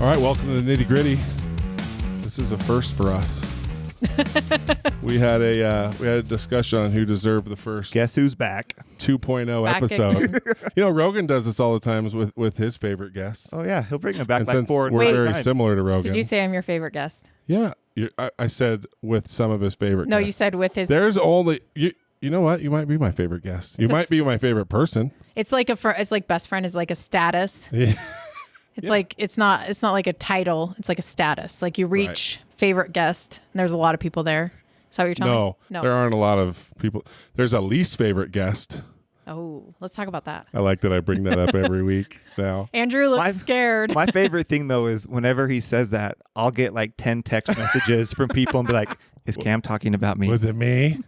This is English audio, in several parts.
All right, welcome to the nitty gritty. This is a first for us. we had a discussion on who deserved the first. Guess who's back? 2.0 episode. You know, Rogan does this all the times with his favorite guests. Oh yeah, he'll bring them back And like since four. we're very times. similar to Rogan. Did you say I'm your favorite guest? Yeah, I said with some of his favorite. No, guests. you said with his. There's only you. You know what? You might be my favorite guest. You might be my favorite person. It's like it's like best friend is like a status. Yeah. It's like it's not like a title. It's like a status. Like you reach favorite guest, and there's a lot of people there. Is that what you're telling me? No, there aren't a lot of people. There's a least favorite guest. Oh, let's talk about that. I like that I bring that up every week now. Andrew looks scared. My favorite thing though is whenever he says that, I'll get like 10 text messages from people and be like, "Is Cam talking about me?" Was it me?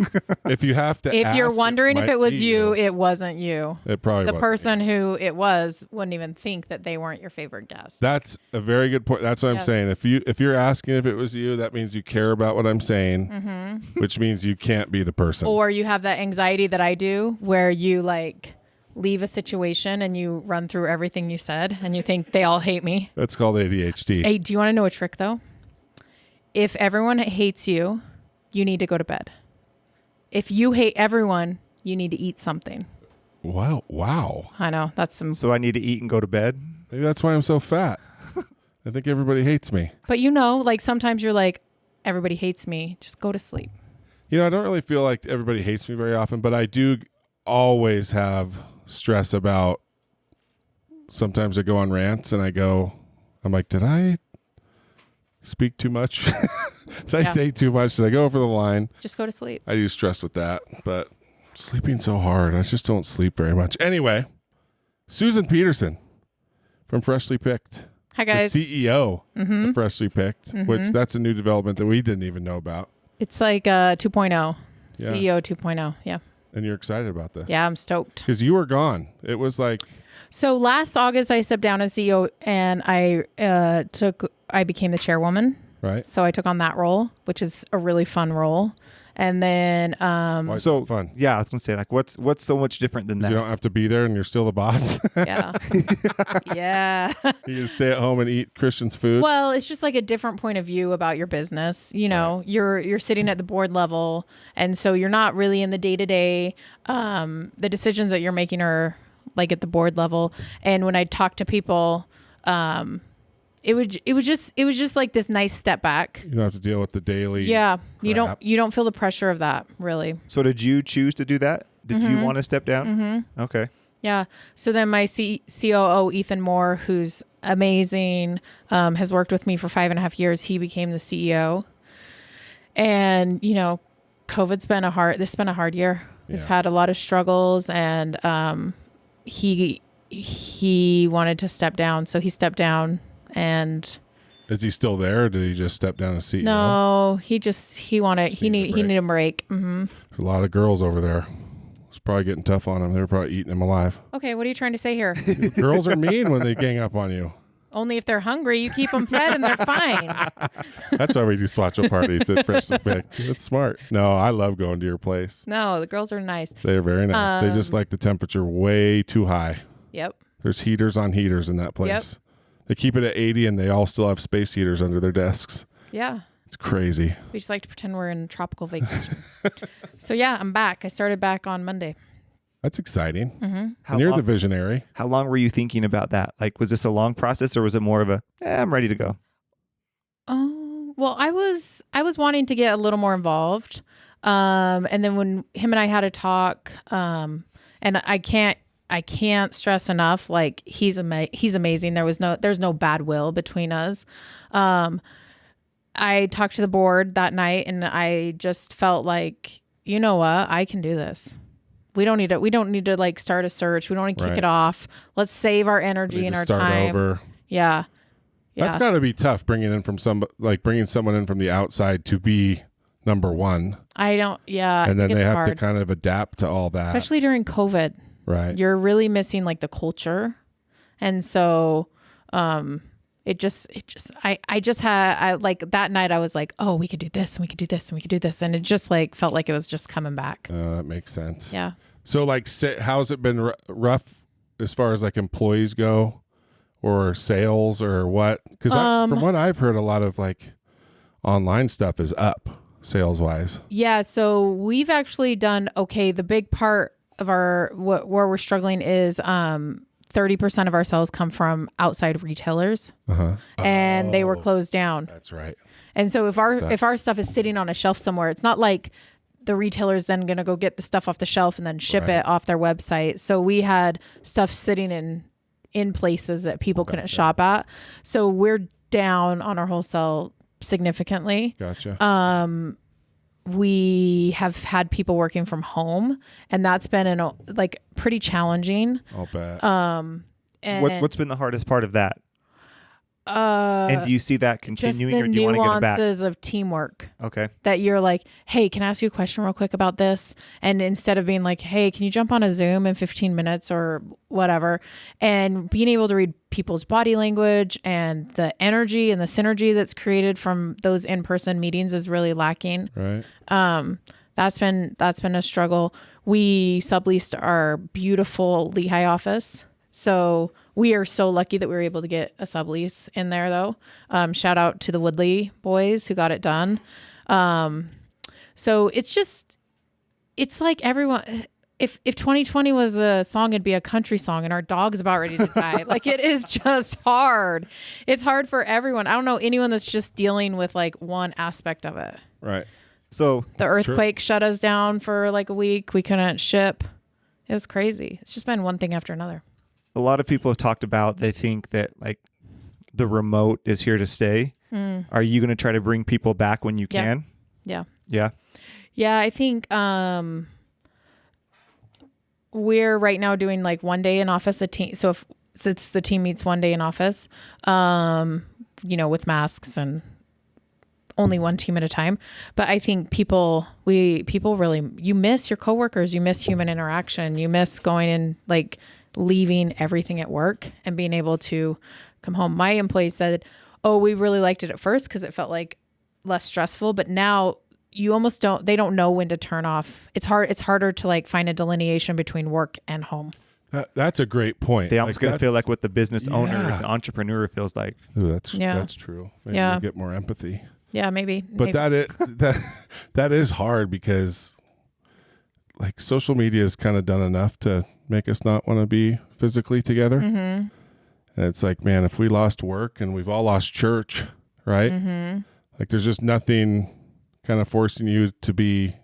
If you have to, if you're wondering if it was you, it it wasn't you. It probably the wasn't person who it was wouldn't even think that they weren't your favorite guest. That's a very good point. That's what I'm saying. If you're asking if it was you, that means you care about what I'm saying, which means you can't be the person. Or you have that anxiety that I do, where you like leave a situation and you run through everything you said, and you think they all hate me. That's called ADHD. Hey, do you want to know a trick though? If everyone hates you, you need to go to bed. If you hate everyone, you need to eat something. Wow. I know. That's some. So I need to eat and go to bed. Maybe that's why I'm so fat. I think everybody hates me. But you know, like sometimes you're like, everybody hates me. Just go to sleep. You know, I don't really feel like everybody hates me very often, but I do always have stress about. Sometimes I go on rants and I'm like, did I speak too much? Did I say too much? Did I go over the line? Just go to sleep. I do stress with that, but sleeping so hard. I just don't sleep very much. Anyway, Susan Peterson from Freshly Picked. Hi, guys. The CEO of Freshly Picked, which that's a new development that we didn't even know about. It's like 2.0. Yeah. CEO 2.0. Yeah. And you're excited about this. Yeah, I'm stoked. Because you were gone. It was like... So last August, I stepped down as CEO and I became the chairwoman. Right. So I took on that role, which is a really fun role. And then Why is it fun? Yeah, I was gonna say like what's so much different than that? You don't have to be there and you're still the boss. yeah. Yeah. You can stay at home and eat Christian's food. Well, it's just like a different point of view about your business. You know, you're sitting at the board level, and so you're not really in the day-to-day. The decisions that you're making are like at the board level. And when I talk to people, it was just like this nice step back. You don't have to deal with the daily. Yeah. crap. You don't feel the pressure of that, really. So did you choose to do that? Did you want to step down? Okay. Yeah. So then my COO, Ethan Moore, who's amazing, has worked with me for 5.5 years. He became the CEO. And, you know, this has been a hard year. We've had a lot of struggles, and he wanted to step down. So he stepped down. And is he still there, or did he just step down as CEO? No, he needed a break. There's a lot of girls over there. It's probably getting tough on him. They're probably eating him alive. Okay, what are you trying to say here? Girls are mean when they gang up on you. Only if they're hungry. You keep them fed and they're fine. That's why we do swatcha parties at Freshly Picked. It's smart. No, I love going to your place. No, the girls are nice. They're very nice. They just like the temperature way too high. Yep. There's heaters on heaters in that place. Yep. They keep it at 80 and they all still have space heaters under their desks. Yeah. It's crazy. We just like to pretend we're in tropical vacation. So yeah, I'm back. I started back on Monday. That's exciting. Mm-hmm. And you're the visionary. How long were you thinking about that? Like, was this a long process, or was it more of a, I'm ready to go? Oh, well, I was wanting to get a little more involved. And then when him and I had a talk, and I can't stress enough, like he's amazing. There's no bad will between us. I talked to the board that night, and I just felt like, you know what, I can do this. We don't need to like start a search. We don't need to kick it off. Let's save our energy and our time. Over. Yeah. That's got to be tough bringing someone in from the outside to be number one. And then they have to kind of adapt to all that. Especially during COVID. Right. You're really missing like the culture. And so it just like that night I was like, oh, we could do this and we could do this and we could do this. And it just like felt like it was just coming back. That makes sense. Yeah. So like, how's it been rough as far as like employees go or sales or what? Because from what I've heard, a lot of like online stuff is up sales wise. Yeah. So we've actually done okay. The big part of where we're struggling is 30% of our sales come from outside retailers, and they were closed down. That's right. And so if our stuff is sitting on a shelf somewhere, it's not like the retailer's then going to go get the stuff off the shelf and then ship it off their website. So we had stuff sitting in places that people couldn't shop at. So we're down on our wholesale significantly. Gotcha. We have had people working from home, and that's been pretty challenging. I'll bet. And What's been the hardest part of that? And do you see that continuing, just or the do you want to get it back? nuances of teamwork. Okay. That you're like, hey, can I ask you a question real quick about this? And instead of being like, hey, can you jump on a Zoom in 15 minutes or whatever? And being able to read people's body language and the energy and the synergy that's created from those in-person meetings is really lacking. Right. That's been a struggle. We subleased our beautiful Lehigh office. So we are so lucky that we were able to get a sublease in there, though. Shout out to the Woodley boys who got it done. So it's like everyone, if 2020 was a song, it'd be a country song, and our dog's about ready to die. Like, it is just hard. It's hard for everyone. I don't know anyone that's just dealing with like one aspect of it. Right. So The earthquake shut us down for like a week. We couldn't ship. It was crazy. It's just been one thing after another. a lot of people have talked about, they think that like the remote is here to stay. Are you going to try to bring people back when you can? Yeah. Yeah. Yeah, I think we're right now doing like one day in office a team. So if since the team meets one day in office, with masks and only one team at a time. But I think people really, you miss your coworkers, you miss human interaction, you miss going and like leaving everything at work and being able to come home. My employees said, oh, we really liked it at first because it felt like less stressful, but now you almost they don't know when to turn off. It's harder to like find a delineation between work and home. That's a great point. They almost going to feel like what the business owner, the entrepreneur feels like. Ooh, that's true. Maybe we get more empathy. Yeah, maybe. But that is hard because like social media has kind of done enough to make us not want to be physically together. Mm-hmm. And it's like, man, if we lost work and we've all lost church, right? Mm-hmm. Like there's just nothing kind of forcing you to be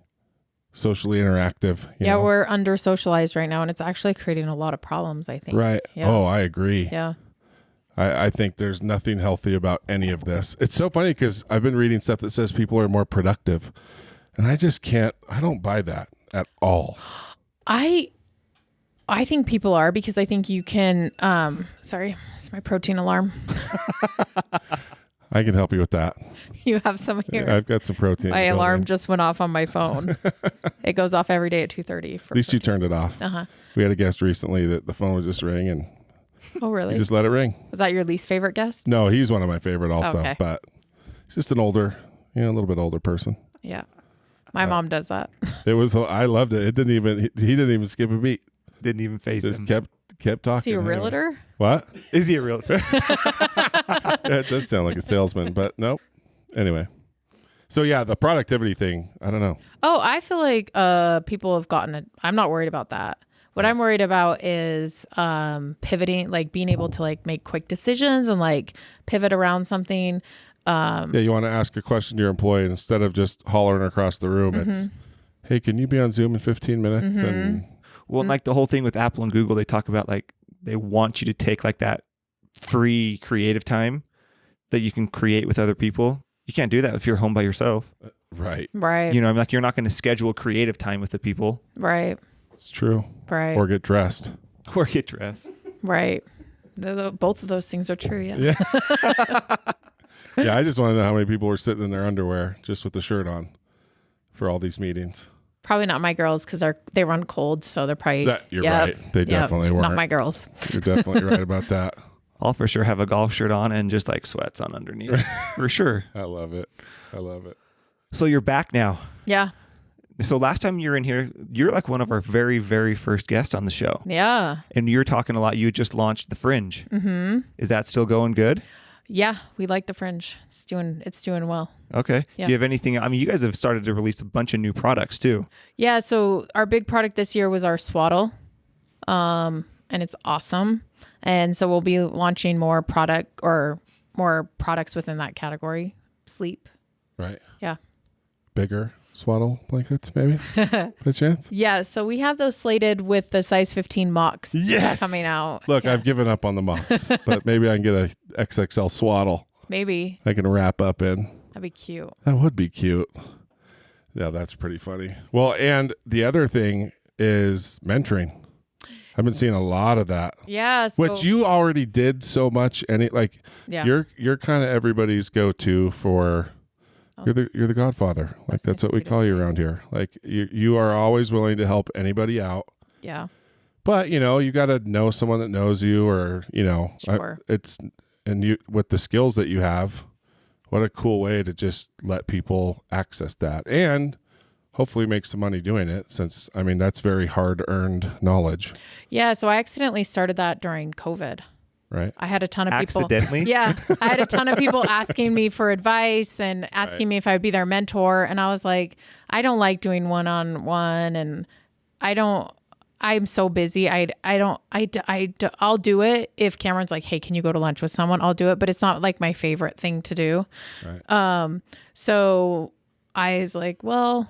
socially interactive. You know? We're under socialized right now, and it's actually creating a lot of problems, I think. Right. Yeah. Oh, I agree. Yeah. I think there's nothing healthy about any of this. It's so funny because I've been reading stuff that says people are more productive, and I don't buy that at all. I think people are, because I think you can, sorry, it's my protein alarm. I can help you with that. You have some here. Yeah, I've got some protein. My alarm just went off on my phone. It goes off every day at 2:30. At least you turned it off. Uh-huh. We had a guest recently that the phone would just ring and oh, really? you just let it ring. Was that your least favorite guest? No, he's one of my favorite also, okay. But he's just a little bit older person. Yeah. My mom does that. I loved it. He didn't even skip a beat. Didn't even phase Just him. kept talking. Is he a realtor? What? Is he a realtor? Yeah, it does sound like a salesman, but nope. Anyway. So yeah, the productivity thing, I don't know. Oh, I feel like people have gotten it. I'm not worried about that. What I'm worried about is pivoting, like being able to like make quick decisions and like pivot around something. Yeah, you want to ask a question to your employee, and instead of just hollering across the room, it's, hey, can you be on Zoom in 15 minutes? Mm-hmm. And Well, like the whole thing with Apple and Google, they talk about like they want you to take like that free creative time that you can create with other people. You can't do that if you're home by yourself. Right. Right. You know, I'm like, you're not going to schedule creative time with the people. Right. It's true. Right. Or get dressed. Or get dressed. Right. Both of those things are true. Yeah. Yeah. Yeah, I just want to know how many people were sitting in their underwear just with the shirt on for all these meetings. Probably not my girls, because they run cold, so they're probably. You're right. They definitely weren't. Not my girls. You're definitely right about that. I'll for sure have a golf shirt on and just like sweats on underneath. For sure. I love it. So you're back now. Yeah. So last time you were in here, you're like one of our very, very first guests on the show. Yeah. And you're talking a lot. You just launched the Fringe. Mm-hmm. Is that still going good? Yeah, we like the Fringe. It's doing well. Okay. Yeah. Do you have anything? I mean, you guys have started to release a bunch of new products too. Yeah, so our big product this year was our swaddle. And it's awesome. And so we'll be launching more products within that category. Sleep. Right. Yeah. Bigger swaddle blankets, maybe? By chance? Yeah, so we have those slated with the size 15 mocks Yes! coming out. Look, Yeah. I've given up on the mocks, but maybe I can get a XXL swaddle Maybe. I can wrap up in. That'd be cute. That would be cute. Yeah, that's pretty funny. Well, and the other thing is mentoring. I've been seeing a lot of that. Yeah. So, Which you already did so much, and yeah. you're kind of everybody's go-to for. You're the Godfather. Like that's what we call you around here. Like you are always willing to help anybody out. Yeah. But you got to know someone that knows you, or Sure. and you with the skills that you have. What a cool way to just let people access that, and hopefully make some money doing it. Since that's very hard earned knowledge, Yeah. So I accidentally started that during COVID. right? I had a ton of people. Accidentally? Yeah. I had a ton of people asking me for advice and asking me if I would be their mentor. And I was like, I don't like doing one-on-one, and I'm so busy. I'll do it if Cameron's like, hey, can you go to lunch with someone? I'll do it, but it's not like my favorite thing to do. Right. So I was like, well,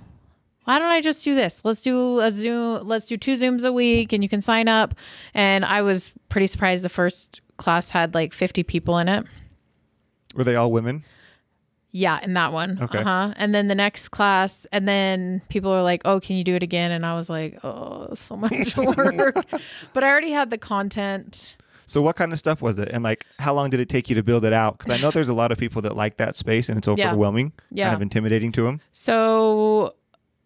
why don't I just do this? Let's do a Zoom. Let's do 2 Zooms a week, and you can sign up. And I was pretty surprised. The first class had like 50 people in it. Were they all women? Yeah, in that one. Okay. And then the next class, and then people were like, oh, can you do it again? And I was like, oh, so much work. But I already had the content. So what kind of stuff was it? And like, how long did it take you to build it out? Because I know there's a lot of people that like that space and it's overwhelming, Yeah. kind of intimidating to them. So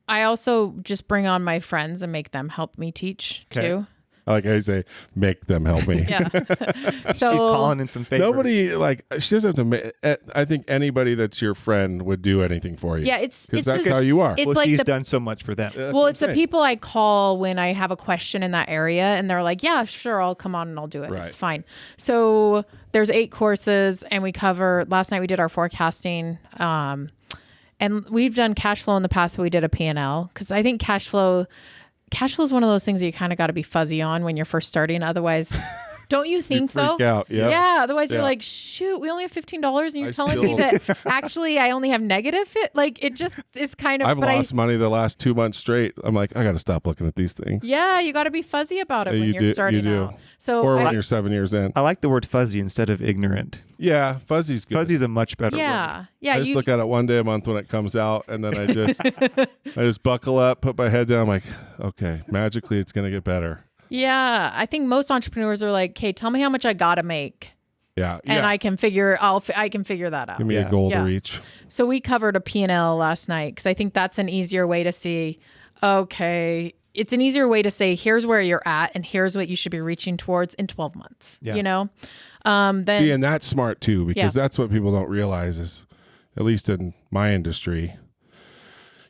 I also just bring on my friends and make them help me teach too. Like I say, make them help me. Yeah. She's calling in some favors. Nobody she doesn't have to. I think anybody that's your friend would do anything for you. Yeah, it's because that's how you are. It's Well, like she's done so much for them. Well, it's the people I call when I have a question in that area, and they're like, yeah, sure, I'll come on and I'll do it. Right. It's fine. So there's 8 courses, and we cover, last night we did our forecasting, and we've done cash flow in the past, but we did a P&L, because I think cash flow is one of those things that you kind of got to be fuzzy on when you're first starting. Otherwise, don't you think freak so? out. Yeah. Yeah. Otherwise, you're Yeah. like, shoot, we only have $15, and you're telling me still- that actually I only have negative. Like, it just is kind of. I've but lost money the last 2 months straight. I'm like, I got to stop looking at these things. Yeah, you got to be fuzzy about it when You you're do- starting you do. out. So Or I- when you're 7 years in. I like the word fuzzy instead of ignorant. Yeah, fuzzy's good. Fuzzy's a much better word. yeah, I just look at it one day a month when it comes out, and then I just buckle up, put my head down. I'm like, okay, magically it's gonna get better. yeah. I think most entrepreneurs are like, "Okay, tell me how much I got to make, Yeah, and yeah. I can figure that out." Give me Yeah. a goal Yeah. to reach. So we covered a P&L last night because I think that's an easier way to see. Okay, it's an easier way to say, here's where you're at, and here's what you should be reaching towards in 12 months. Yeah. You know. Then See, and that's smart too, because Yeah. that's what people don't realize is, at least in my industry,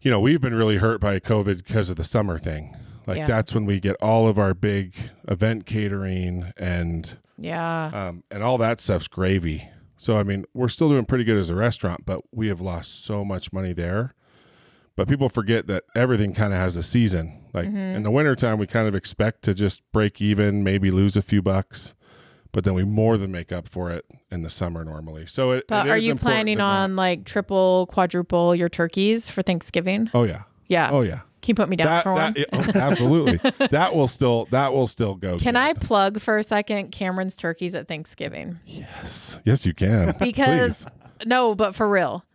we've been really hurt by COVID because of the summer thing. Like Yeah. that's when we get all of our big event catering and all that stuff's gravy. So, we're still doing pretty good as a restaurant, but we have lost so much money there. But people forget that everything kind of has a season. Like in the wintertime, we kind of expect to just break even, maybe lose a few bucks, but then we more than make up for it in the summer normally. So But it are is you important planning to not- on like triple, quadruple your turkeys for Thanksgiving? Oh yeah. Yeah. Oh yeah. Can you put me down for one? Absolutely. That will still go. Can good. I plug for a second Cameron's turkeys at Thanksgiving? Yes, you can. Because Please. no, but for real,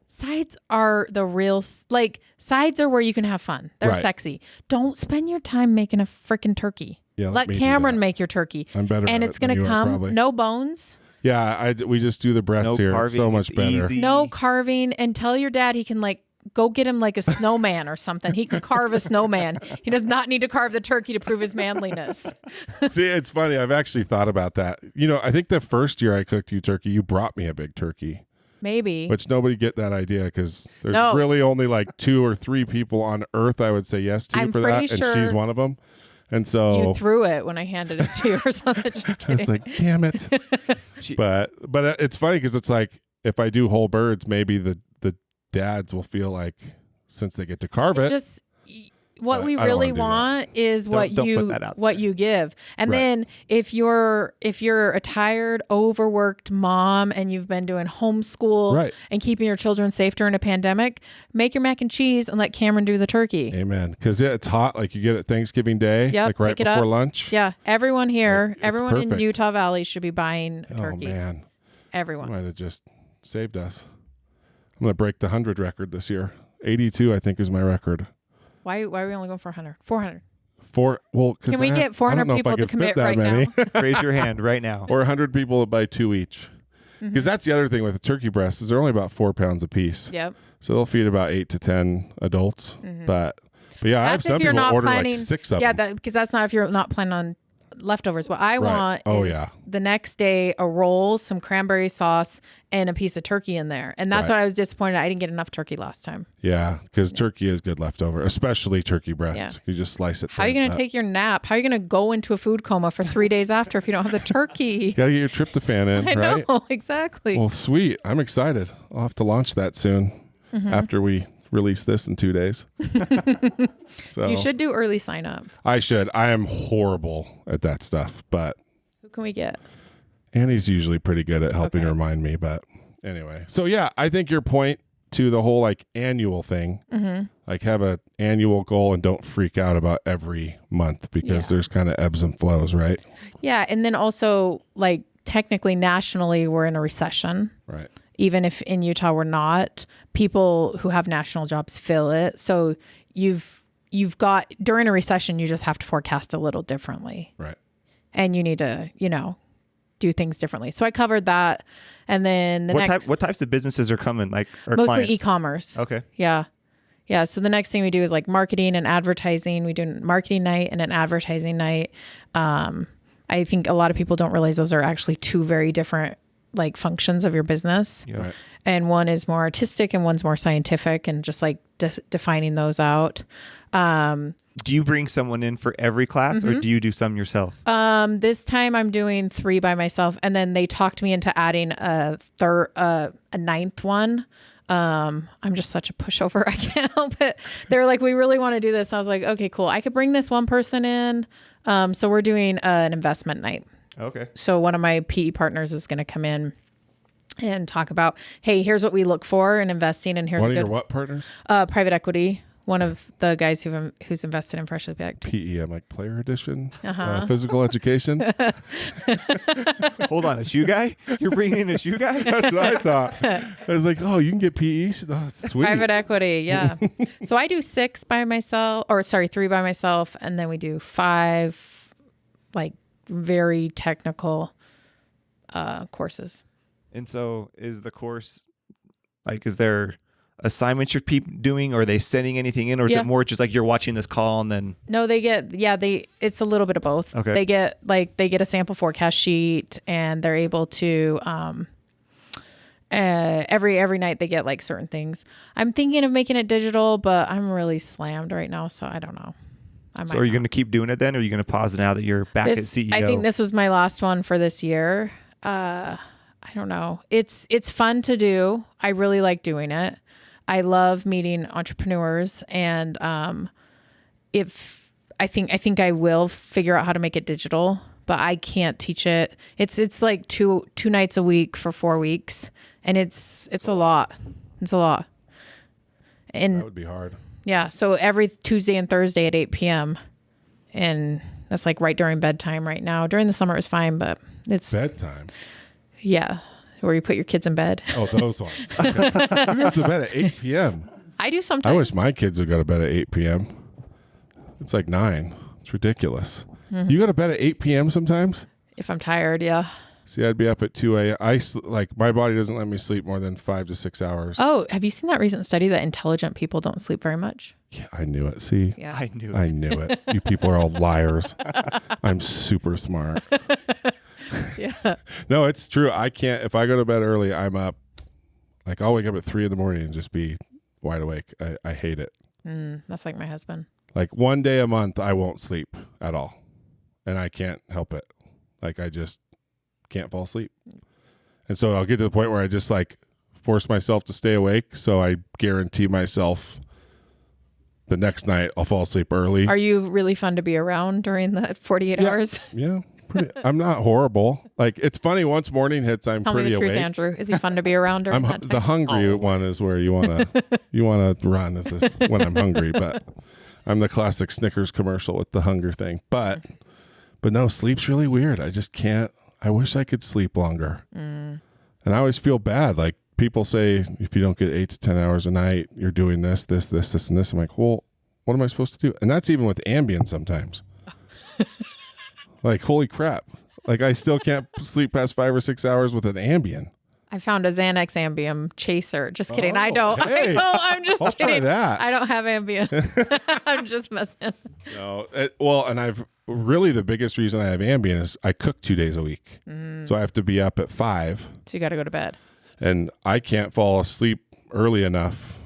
sides are the real, like sides are where you can have fun. They're Right. sexy. Don't spend your time making a freaking turkey. Yeah, Let me do Cameron that. make your turkey. I'm better And at it's it than going to you are, come, probably. no bones, Yeah, we just do the breast No here. It's carving. so much It's better. easy. no carving, and tell your dad he can like go get him like a snowman or something. He can carve a snowman. He does not need to carve the turkey to prove his manliness. See, it's funny. I've actually thought about that. I think the first year I cooked you turkey, you brought me a big turkey. Maybe. Which nobody get that idea because there's No. really only like 2 or 3 people on Earth I would say yes to I'm for pretty that, sure and she's one of them. And so You threw it when I handed it to you or something. Just I was kidding. like, damn it. but it's funny because it's like if I do whole birds, maybe the dads will feel like since they get to carve it. Just what But we I don't really wanna do want is what Don't you put that out what you give. And Right. then if you're a tired, overworked mom and you've been doing homeschool Right. and keeping your children safe during a pandemic, make your mac and cheese and let Cameron do the turkey. Amen. Because it's hot. Like you get it Thanksgiving Day, Yep, like right pick it before up. lunch. Yeah, everyone here, It's everyone in perfect. Utah Valley should be buying a Oh turkey. man, Everyone. might have just saved us. I'm gonna break the 100 record this year. 82, I think, is my record. Why are we only going for 100? 400. Well, Can we get 400 people to commit right now? Raise your hand right now. Or 100 people buy 2 each. Mm-hmm. Because that's the other thing with the turkey breasts is they're only about 4 pounds a piece. Yep. So they'll feed about 8 to 10 adults. But yeah, I have That's if some you're people not order planning, like 6 of yeah, them. because that's not if you're not planning on leftovers. What I want Oh, is yeah. the next day a roll, some cranberry sauce, and a piece of turkey in there. And that's Right. what I was disappointed. I didn't get enough turkey last time. Yeah, because turkey is good leftover, especially turkey breast. Yeah. You just slice it. How are you going to take your nap? How are you going to go into a food coma for 3 days after if you don't have the turkey? Got to get your tryptophan in, I right? know, exactly. Well, sweet. I'm excited. I'll have to launch that soon after we release this in 2 days. So you should do early sign up. I should. I am horrible at that stuff, but Who can we get? Annie's usually pretty good at helping Okay. remind me. But anyway, so yeah, I think your point to the whole like annual thing, like have a annual goal and don't freak out about every month because Yeah. there's kind of ebbs and flows, right? Yeah. And then also, like, technically, nationally, we're in a recession. Right. Even if in Utah we're not, people who have national jobs feel it. So you've got, during a recession, you just have to forecast a little differently. Right. And you need to, do things differently. So I covered that. And then What types of businesses are coming? Like our mostly clients? e-commerce. Okay. Yeah. Yeah. So the next thing we do is like marketing and advertising. We do a marketing night and an advertising night. I think a lot of people don't realize those are actually two very different like functions of your business. Yeah. Right. And one is more artistic and one's more scientific, and just like defining those out. Do you bring someone in for every class or do you do some yourself? This time I'm doing 3 by myself, and then they talked me into adding a ninth one. I'm just such a pushover. I can't help it. They were like, we really want to do this. I was like, okay, cool. I could bring this one person in. So we're doing an investment night. Okay. So one of my PE partners is going to come in and talk about, hey, here's what we look for in investing, and here's One a of your good what partners? private equity. One of the guys who's invested in Freshly Picked. PE. I'm like player edition, physical education. Hold on, a shoe guy? You're bringing in a shoe guy? That's what I thought. I was like, oh, you can get PE. Oh, sweet. Private equity, yeah. So I do 3 by myself, and then we do 5 like very technical courses. And so is the course, like, is there assignments you're doing, or are they sending anything in, or is Yeah. it more just like you're watching this call and then? No, it's a little bit of both. Okay. They get a sample forecast sheet, and they're able to, every night they get like certain things. I'm thinking of making it digital, but I'm really slammed right now. So I don't know. So are you going to keep doing it then, or are you going to pause now that you're back at CEO? I think this was my last one for this year. I don't know. It's fun to do. I really like doing it. I love meeting entrepreneurs, and if I think I will figure out how to make it digital, but I can't teach it. It's like two nights a week for 4 weeks, and it's a lot. It's a lot. And That would be hard. yeah, so every Tuesday and Thursday at 8 p.m. and that's like right during bedtime right now. During the summer it was fine, but it's Bedtime. yeah, where you put your kids in bed. Oh, those ones. Okay. Who goes to bed at 8 p.m.? I do sometimes. I wish my kids would go to bed at 8 p.m. It's like 9. It's ridiculous. Mm-hmm. You go to bed at 8 p.m. sometimes? If I'm tired, yeah. See, I'd be up at 2 a.m. Like my body doesn't let me sleep more than 5 to 6 hours. Oh, have you seen that recent study that intelligent people don't sleep very much? Yeah, I knew it. See, Yeah. I knew it. I knew it. You people are all liars. I'm super smart. Yeah. No, it's true. I can't. If I go to bed early, I'm up Like I'll wake up at 3 a.m. and just be wide awake. I hate it. That's like my husband. Like one day a month, I won't sleep at all. And I can't help it. Like I just can't fall asleep. And so I'll get to the point where I just like force myself to stay awake. So I guarantee myself the next night I'll fall asleep early. Are you really fun to be around during the 48 hours? Yeah. I'm not horrible. Like it's funny. Once morning hits, I'm Tell me pretty the truth, awake. Andrew. Is he fun to be around during that time? The hungry one is where you wanna run when I'm hungry. But I'm the classic Snickers commercial with the hunger thing. But no, sleep's really weird. I just can't. I wish I could sleep longer. And I always feel bad. Like people say, if you don't get 8 to 10 hours a night, you're doing this, and this. I'm like, well, what am I supposed to do? And that's even with Ambien sometimes. Like, holy crap. Like I still can't sleep past 5 or 6 hours with an Ambien. I found a Xanax Ambien chaser. Just kidding. Oh, I don't. hey. I know. I'm just I'll kidding. try that. I don't have Ambien. I'm just messing. No. And I've really the biggest reason I have Ambien is I cook 2 days a week. So I have to be up at 5. So you got to go to bed. And I can't fall asleep early enough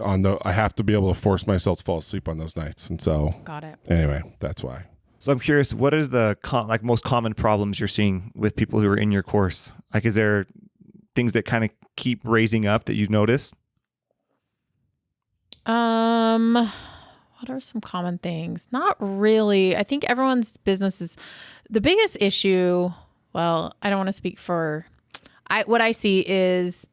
I have to be able to force myself to fall asleep on those nights. And so Got it. anyway, that's why. So I'm curious, what is the most common problems you're seeing with people who are in your course? Like, is there things that kind of keep raising up that you've noticed? What are some common things? Not really. I think everyone's business is the biggest issue. Well, I don't want to speak for what I see is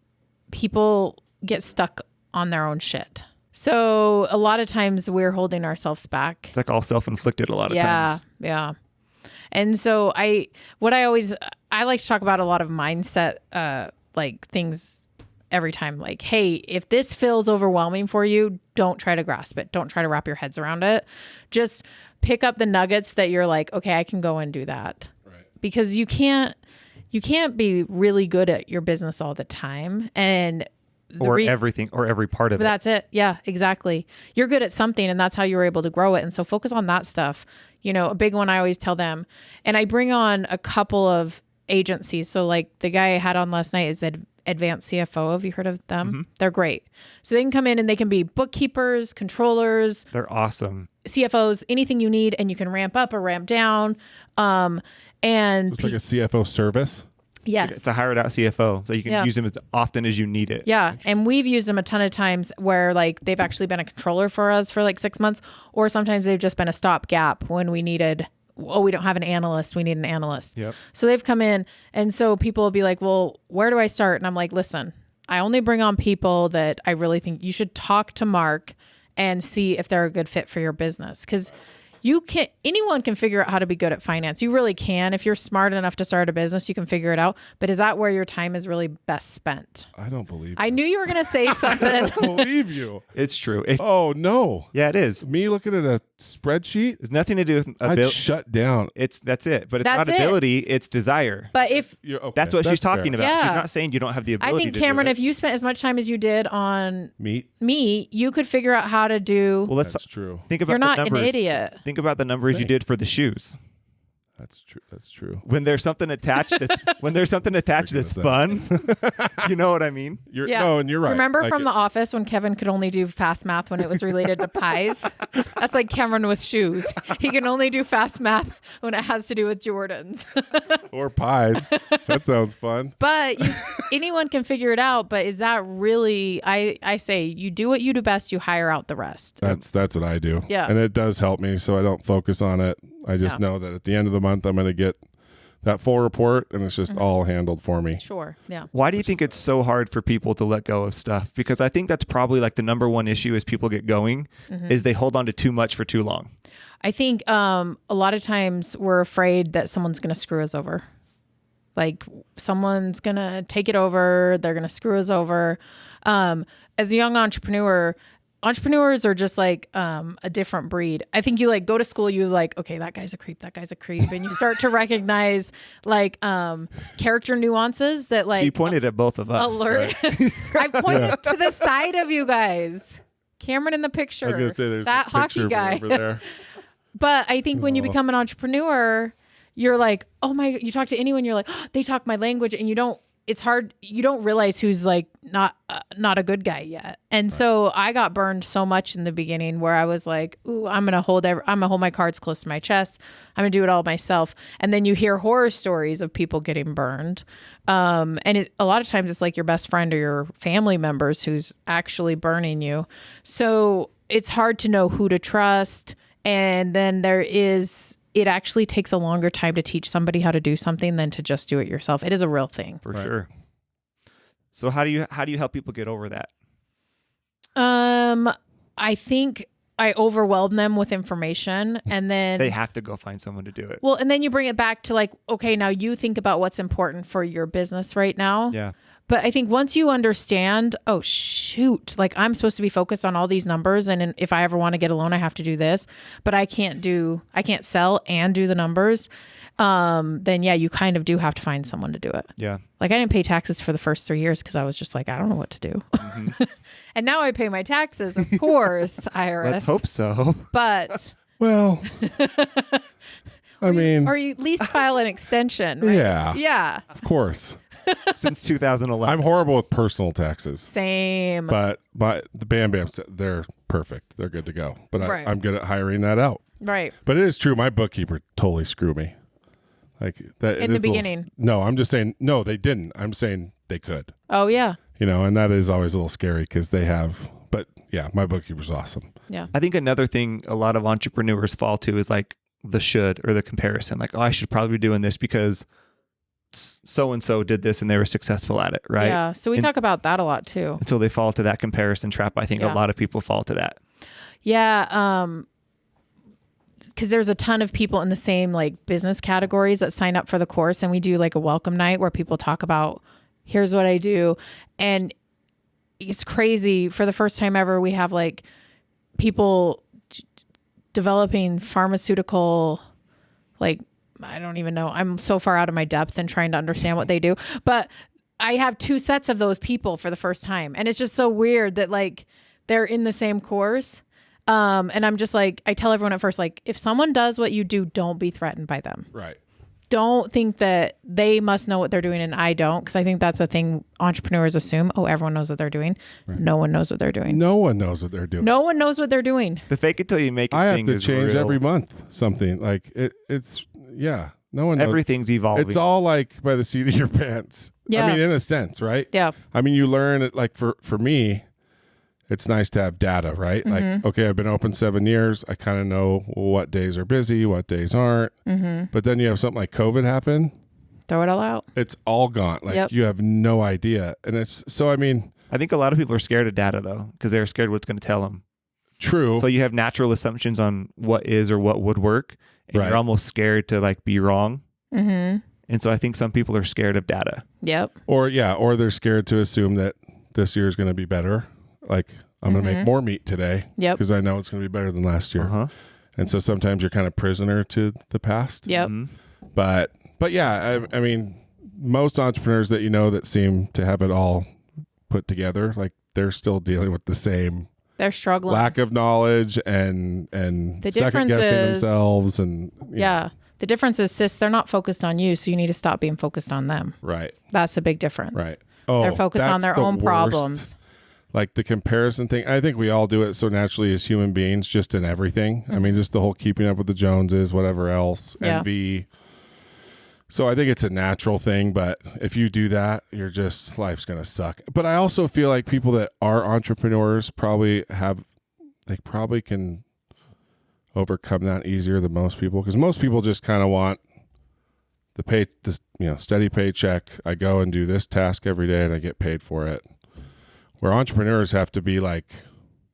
people get stuck on their own shit. So a lot of times we're holding ourselves back. It's like all self-inflicted a lot of times. Yeah. And so I like to talk about a lot of mindset, like things every time. Like, hey, if this feels overwhelming for you, don't try to grasp it. Don't try to wrap your heads around it. Just pick up the nuggets that you're like, okay, I can go and do that. Right. Because you can't be really good at your business all the time. And everything or every part of it. That's it. Yeah, exactly. You're good at something and that's how you were able to grow it. And so focus on that stuff. You know, a big one I always tell them, and I bring on a couple of agencies. So like the guy I had on last night is Advanced CFO. Have you heard of them? Mm-hmm. They're great. So they can come in and they can be bookkeepers, controllers. They're awesome. CFOs, anything you need, and you can ramp up or ramp down. And it's like a CFO service. Yes. It's a hired out CFO, so you can use them as often as you need it. Yeah. And we've used them a ton of times where like they've actually been a controller for us for like 6 months, or sometimes they've just been a stopgap when we needed, we don't have an analyst, we need an analyst. Yep. So they've come in, and so people will be like, well, where do I start? And I'm like, listen, I only bring on people that I really think you should talk to Mark and see if they're a good fit for your business. Because anyone can figure out how to be good at finance. You really can. If you're smart enough to start a business, you can figure it out. But is that where your time is really best spent? I don't believe I knew you were going to say something. I don't believe you. It's true. Oh, no. Yeah, it is. Me looking at a spreadsheet? It's nothing to do with I'd shut down. That's it. But it's That's not ability, it's desire. But if that's what she's talking about. Yeah. She's not saying you don't have the ability I think, to Cameron, do if you spent as much time as you did on meat, you could figure out how to do. Well, that's true. Think about You're not the numbers. an idiot. Think about the numbers you did for the shoes. That's true. That's true. When there's something attached that's fun, you know what I mean? And you're right. Remember from The Office when Kevin could only do fast math when it was related to pies? That's like Cameron with shoes. He can only do fast math when it has to do with Jordans. Or pies. That sounds fun. But anyone can figure it out. But is that really, I say you do what you do best, you hire out the rest. That's what I do. Yeah. And it does help me so I don't focus on it. I just know that at the end of the month, I'm going to get that full report and it's just all handled for me. Sure. Yeah. Why do you think it's so hard for people to let go of stuff? Because I think that's probably like the number one issue as people get going is they hold on to too much for too long. I think a lot of times we're afraid that someone's going to screw us over. Like someone's going to take it over. They're going to screw us over. As a young entrepreneurs are just like a different breed. I think you like go to school, you like, okay, that guy's a creep. And you start to recognize like character nuances that like. She pointed at both of us. Alert. Right? I pointed to the side of you guys. Cameron in the picture. I was going to say there's that a hockey picture guy. over there. But I think when you become an entrepreneur, you're like, oh my, you talk to anyone, you're like, oh, they talk my language, and you don't it's hard. You don't realize who's like not a good guy yet. And so I got burned so much in the beginning where I was like, ooh, I'm going to hold my cards close to my chest. I'm going to do it all myself. And then you hear horror stories of people getting burned. And a lot of times it's like your best friend or your family members who's actually burning you. So it's hard to know who to trust. And then it actually takes a longer time to teach somebody how to do something than to just do it yourself. It is a real thing. For sure. So how do you help people get over that? I think I overwhelm them with information, and then They have to go find someone to do it. well, and then you bring it back to like, okay, now you think about what's important for your business right now. Yeah. But I think once you understand, oh shoot, like I'm supposed to be focused on all these numbers, and if I ever want to get a loan, I have to do this, but I can't sell and do the numbers. Then yeah, you kind of do have to find someone to do it. Yeah. Like I didn't pay taxes for the first 3 years because I was just like, I don't know what to do. Mm-hmm. And now I pay my taxes, of course, IRS. Let's hope so. But Well, I mean, or you at least file an extension. Right? yeah, Yeah. of course. Since 2011. I'm horrible with personal taxes, Same. but the Bam Bams, they're perfect. They're good to go. But Right. I'm good at hiring that out. Right. But it is true. My bookkeeper totally screwed me. Like that In the beginning. No, I'm just saying. No, they didn't. I'm saying they could. Oh yeah. And that is always a little scary because they have. But yeah, my bookkeeper's awesome. Yeah. I think another thing a lot of entrepreneurs fall to is like the should or the comparison. Like, oh, I should probably be doing this because so-and-so did this and they were successful at it, right? Yeah. So we talk about that a lot too. Until they fall to that comparison trap. I think a lot of people fall to that. Yeah. Because there's a ton of people in the same like business categories that sign up for the course, and we do like a welcome night where people talk about, here's what I do. And it's crazy. For the first time ever, we have like people developing pharmaceutical, like, I don't even know. I'm so far out of my depth and trying to understand what they do. But I have 2 sets of those people for the first time. And it's just so weird that like they're in the same course. And I'm just like, I tell everyone at first, like, if someone does what you do, don't be threatened by them. Right. Don't think that they must know what they're doing and I don't. Because I think that's the thing entrepreneurs assume. Oh, everyone knows what they're doing. Right. No one knows what they're doing. No one knows what they're doing. No one knows what they're doing. The fake it till you make it I have thing to is change real. every month something. Like it's yeah. No one knows. Everything's evolving. It's all like by the seat of your pants. Yeah. I mean, in a sense, right? Yeah. I mean, you learn it. Like for me, it's nice to have data, right? Mm-hmm. Like, okay, I've been open 7 years. I kind of know what days are busy, what days aren't. Mm-hmm. But then you have something like COVID happen. Throw it all out. It's all gone. Like you have no idea. And it's so, I mean, I think a lot of people are scared of data though, because they're scared what's going to tell them. true. So you have natural assumptions on what is or what would work, and Right. you're almost scared to like be wrong. Mm-hmm. And so I think some people are scared of data. Yep. or they're scared to assume that this year is going to be better. Like, I'm going to make more meat today. Yep. Because I know it's going to be better than last year. Uh-huh. And so sometimes you're kind of prisoner to the past. Yep. Mhm. But yeah, I mean, most entrepreneurs that that seem to have it all put together, like they're still dealing with the same They're struggling. lack of knowledge and The second difference guessing is- themselves and Yeah. The difference is, sis, they're not focused on you, so you need to stop being focused on them. right, That's a big difference. right. Oh, They're focused on that's their the own worst. problems. Like the comparison thing, I think we all do it so naturally as human beings, just in everything. I mean, just the whole keeping up with the Joneses, whatever else, Yeah. envy. So I think it's a natural thing, but if you do that, life's going to suck. But I also feel like people that are entrepreneurs probably can overcome that easier than most people, because most people just kind of want the steady paycheck. I go and do this task every day and I get paid for it. Where entrepreneurs have to be like,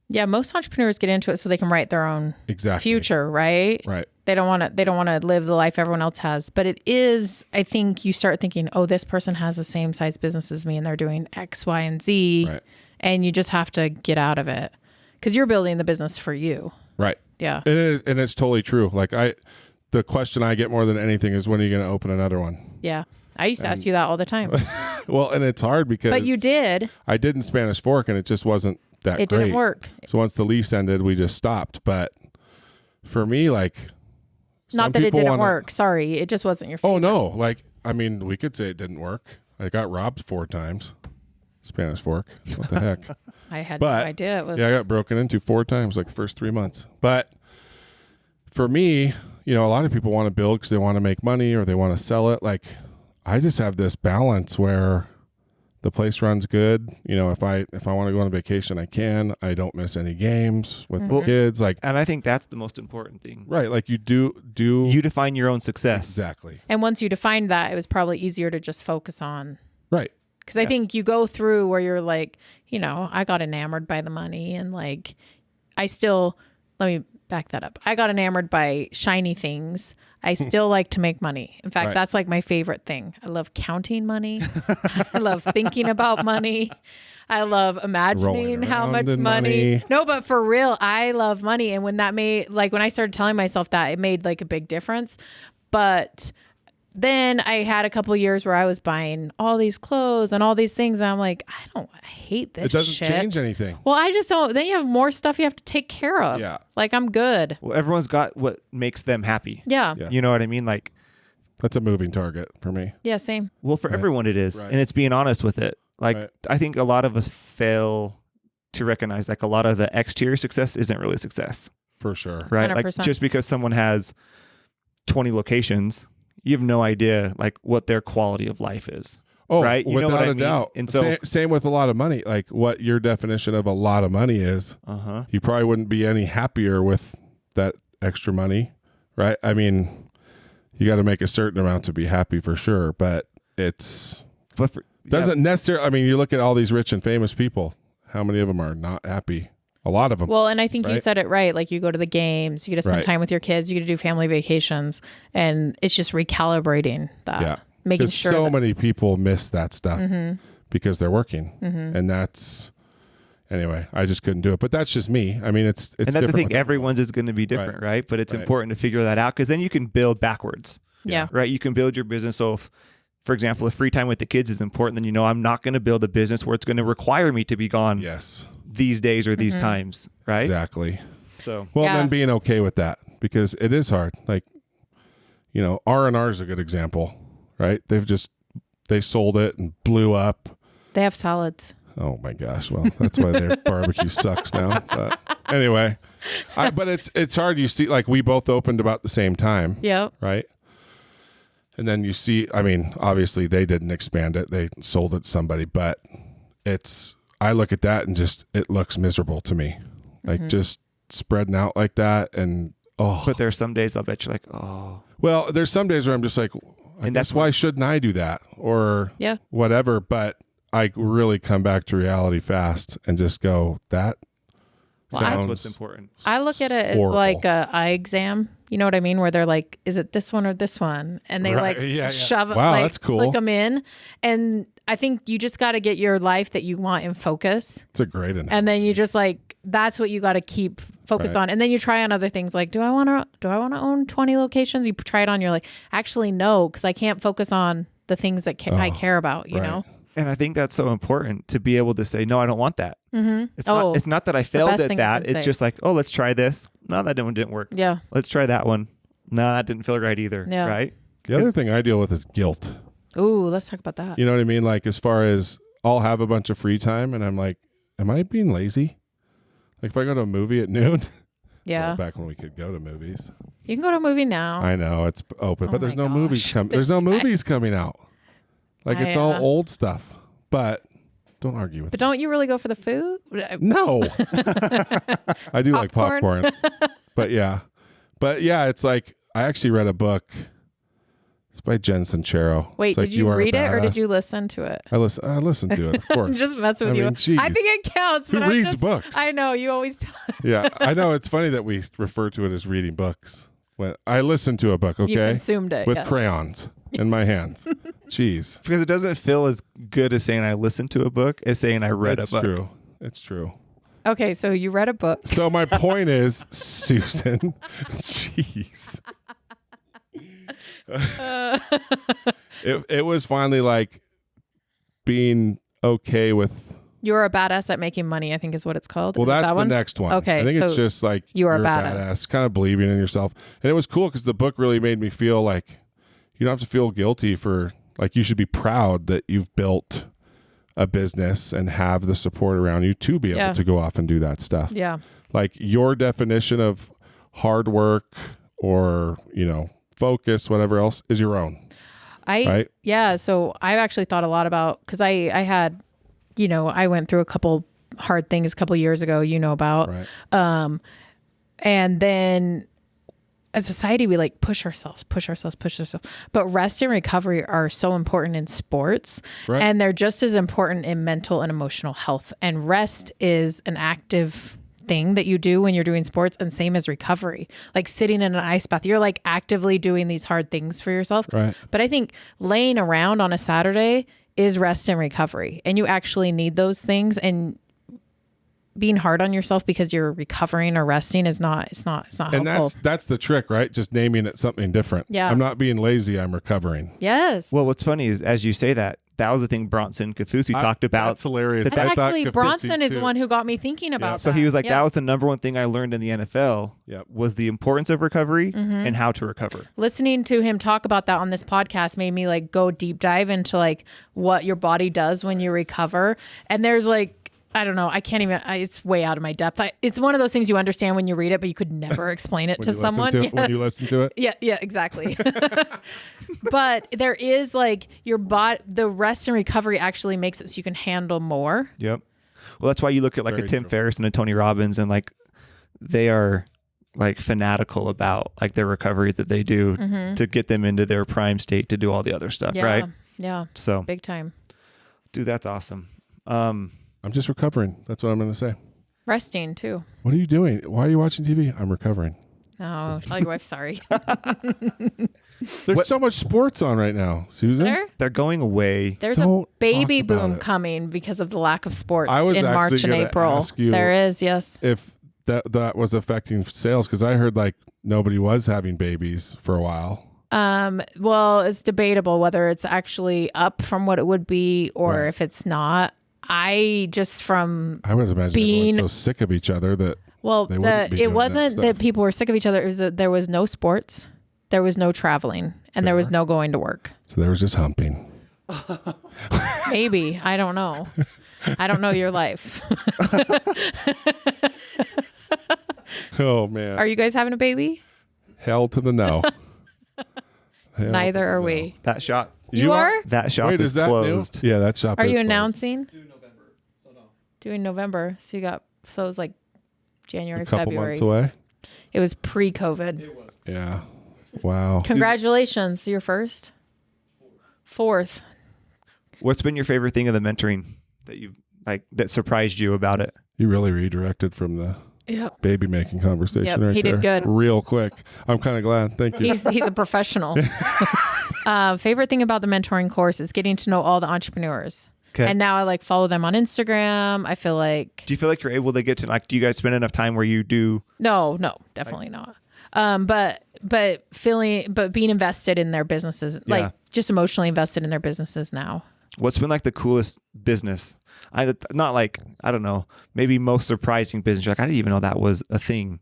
Yeah, most entrepreneurs get into it so they can write their own exactly future, right? right. They don't want to live the life everyone else has. But it is, I think you start thinking, oh, this person has the same size business as me and they're doing X, Y, and Z. Right. And you just have to get out of it because you're building the business for you. Right. Yeah. And it's totally true. Like the question I get more than anything is, when are you going to open another one? Yeah. I used to ask you that all the time. Well, and it's hard because But you did. I did in Spanish Fork and it just wasn't that It great. didn't work. So once the lease ended, we just stopped. But for me, like, some Not that it people didn't wanna- work. Sorry. It just wasn't your favorite. Oh no. Like, I mean, we could say it didn't work. I got robbed 4 times. Spanish fork. What the heck? I had But, no idea it was. Yeah, I got broken into 4 times, like the first 3 months. But for me, a lot of people want to build because they want to make money or they want to sell it. Like, I just have this balance where the place runs good. If I want to go on vacation, I can. I don't miss any games with the kids. Like, And I think that's the most important thing. right? Like you do You define your own success. exactly And once you defined that, it was probably easier to just focus on. right. Because I think you go through where you're like, I got enamored by the money and like, let me back that up. I got enamored by shiny things. I still like to make money. In fact, Right. that's like my favorite thing. I love counting money. I love thinking about money. I love imagining Rolling how around much in money. money. No, but for real, I love money. And when when I started telling myself that, it made like a big difference. But then I had a couple years where I was buying all these clothes and all these things. And I'm like, I hate this It doesn't shit. change anything. Well, I just don't. Then you have more stuff you have to take care of. Yeah. Like, I'm good. Well, everyone's got what makes them happy. Yeah. Yeah. You know what I mean? Like, That's a moving target for me. Yeah, same. well, for Right. everyone it is. Right. And it's being honest with it. Like, Right. I think a lot of us fail to recognize like a lot of the exterior success isn't really success, For sure. right? Like 100%. just because someone has 20 locations, you have no idea like what their quality of life is. Oh, Right? You know without what I a mean? doubt. And so- Same with a lot of money. Like what your definition of a lot of money is. Uh-huh. You probably wouldn't be any happier with that extra money, right? I mean, you got to make a certain amount to be happy for sure, but it's But for, doesn't necessarily. I mean, you look at all these rich and famous people. How many of them are not happy? A lot of them. Well, and I think you Right. said it right. Like, you go to the games, you get to spend Right. time with your kids, you get to do family vacations, and it's just recalibrating that. Yeah. Making Because sure so that- many people miss that stuff because they're working, Mm-hmm. and that's anyway. I just couldn't do it, but that's just me. I mean, it's and that's the different thing. with Everyone's is going to be different, right? But it's Right. important to figure that out because then you can build backwards, Yeah. right? You can build your business. So, for example, if free time with the kids is important, then I'm not going to build a business where it's going to require me to be gone Yes, these days or Mm-hmm. these times, right? exactly. So, Well, Yeah. then being okay with that because it is hard. Like, R&R is a good example, right? They sold it and blew up. They have salads. Oh my gosh! Well, that's why their barbecue sucks now. But anyway, but it's hard. You see, like we both opened about the same time, Yep. right? And then you see, I mean, obviously they didn't expand it; they sold it to somebody. But I look at that and just it looks miserable to me, like just spreading out like that. And but there are some days I'll bet you like, oh, well, there's some days where I'm just like, And that's that's why shouldn't I do that or Yeah. whatever. But I really come back to reality fast and just go that. Well, that's sounds what's important. I look at it as horrible. like a eye exam. You know what I mean? Where they're like, is it this one or this one? And they Right. like Yeah, yeah. shove it, Wow, like that's cool. click them in. And I think you just got to get your life that you want in focus. It's a great analogy. And then you just like, that's what you got to keep focused Right. on. And then you try on other things like, do I want to own 20 locations? You try it on, you're like, actually, no, because I can't focus on the things that I care about, you right. know? And I think that's so important to be able to say, no, I don't want that. Mm-hmm. It's not that I the failed best at thing you that. can It's say. just like, oh, let's try this. No, that one didn't work. Yeah. Let's try that one. No, that didn't feel right either. Yeah. Right? The other thing I deal with is guilt. Ooh, let's talk about that. You know what I mean? Like as far as I'll have a bunch of free time and I'm like, am I being lazy? Like if I go to a movie at noon, Yeah. well, back when we could go to movies. You can go to a movie now. I know it's open, Oh but there's my no movies gosh. coming. There's no movies coming out. Like it's all Yeah. old stuff. But don't argue with But me. don't you really go for the food? No. I do like Popcorn. popcorn. But yeah, it's like I actually read a book. It's by Jen Sincero. Wait, It's like did you Are a read it or did Badass. you listen to it? I listened to it, of course. I'm just messing with I you. mean, geez. I think it counts. Who But reads I'm just, books? I know you always tell. Yeah, I know. It's funny that we refer to it as reading books. When I listened to a book, You okay, consumed it. with yeah. crayons in my hands. Jeez, Because it doesn't feel as good as saying I listened to a book as saying I read it's a book. true. It's true. Okay, so you read a book. So my point is, Susan, jeez, it was finally like being okay with. You're a badass at making money, I think is what it's called. Well, Is it that's that the one? next one. Okay, I think it's so just like you are a you're badass. kind of believing in yourself, and it was cool because the book really made me feel like you don't have to feel guilty for Like, you should be proud that you've built a business and have the support around you to be able to go off and do that stuff. Yeah. Like, your definition of hard work or, focus, whatever else, is your own. Right? Yeah. So I've actually thought a lot about, because I had, I went through a couple hard things a couple years ago, about. Right. And then as a society, we like push ourselves. But rest and recovery are so important in sports, Right. and they're just as important in mental and emotional health. And rest is an active thing that you do when you're doing sports, and same as recovery. Like sitting in an ice bath, you're like actively doing these hard things for yourself. Right. But I think laying around on a Saturday is rest and recovery, and you actually need those things. And being hard on yourself because you're recovering or resting is not helpful. And that's the trick, right? Just naming it something different. Yeah. I'm not being lazy. I'm recovering. Yes. Well, what's funny is as you say that was the thing Bronson Kafusi talked about. That's hilarious. and I thought actually, Kafusi Bronson is the too. one who got me thinking about So that. he was like, Yeah. that was the number one thing I learned in the NFL Yep. was the importance of recovery and how to recover. Listening to him talk about that on this podcast made me like go deep dive into like what your body does when you recover. And there's like, I don't know. I can't even, it's way out of my depth. It's one of those things you understand when you read it, but you could never explain it to someone. When you listen to it. Yeah, exactly. But there is like your body, the rest and recovery actually makes it so you can handle more. Yep. Well, that's why you look at like Very a Tim true. Ferriss and a Tony Robbins, and like they are like fanatical about like their recovery that they do to get them into their prime state to do all the other stuff, Yeah. right? Yeah. So, Big time. dude, that's awesome. I'm just recovering. That's what I'm going to say. Resting too. What are you doing? Why are you watching TV? I'm recovering. Oh, tell your wife sorry. There's so much sports on right now, Susan. They're going away. There's Don't a baby talk about boom it. coming because of the lack of sports I was in actually March and gonna April. ask you There is, yes. If that was affecting sales, because I heard like nobody was having babies for a while. Well, it's debatable whether it's actually up from what it would be or Right. if it's not. I would imagine everyone's so sick of each other that well, They wouldn't be it doing that wasn't that stuff. people were sick of each other. It was that there was no sports, there was no traveling, and there was no going to work. so there was just humping. Maybe. I don't know. I don't know your life. Oh man. Are you guys having a baby? Hell to the no. Hell Neither to the are no. we. That shop. You are? That shop Wait, is is that closed. new? Yeah, that shop Are is you closed. announcing? Doing November. So it was like January, A couple February. months away. It was pre-COVID. Yeah. Wow. Congratulations. You're first? Fourth. What's been your favorite thing of the mentoring that you've like that surprised you about it? You really redirected from the Yep. baby making conversation Yep, right he there. did good. Real quick. I'm kind of glad. Thank you. He's a professional. Favorite thing about the mentoring course is getting to know all the entrepreneurs. Okay. And now I like follow them on Instagram. I feel like Do you feel like you're able to get to like? Do you guys spend enough time where you do? no, definitely not. But being invested in their businesses, Yeah. like just emotionally invested in their businesses now. What's been like the coolest business? Not like I don't know. Maybe most surprising business. You're like I didn't even know that was a thing.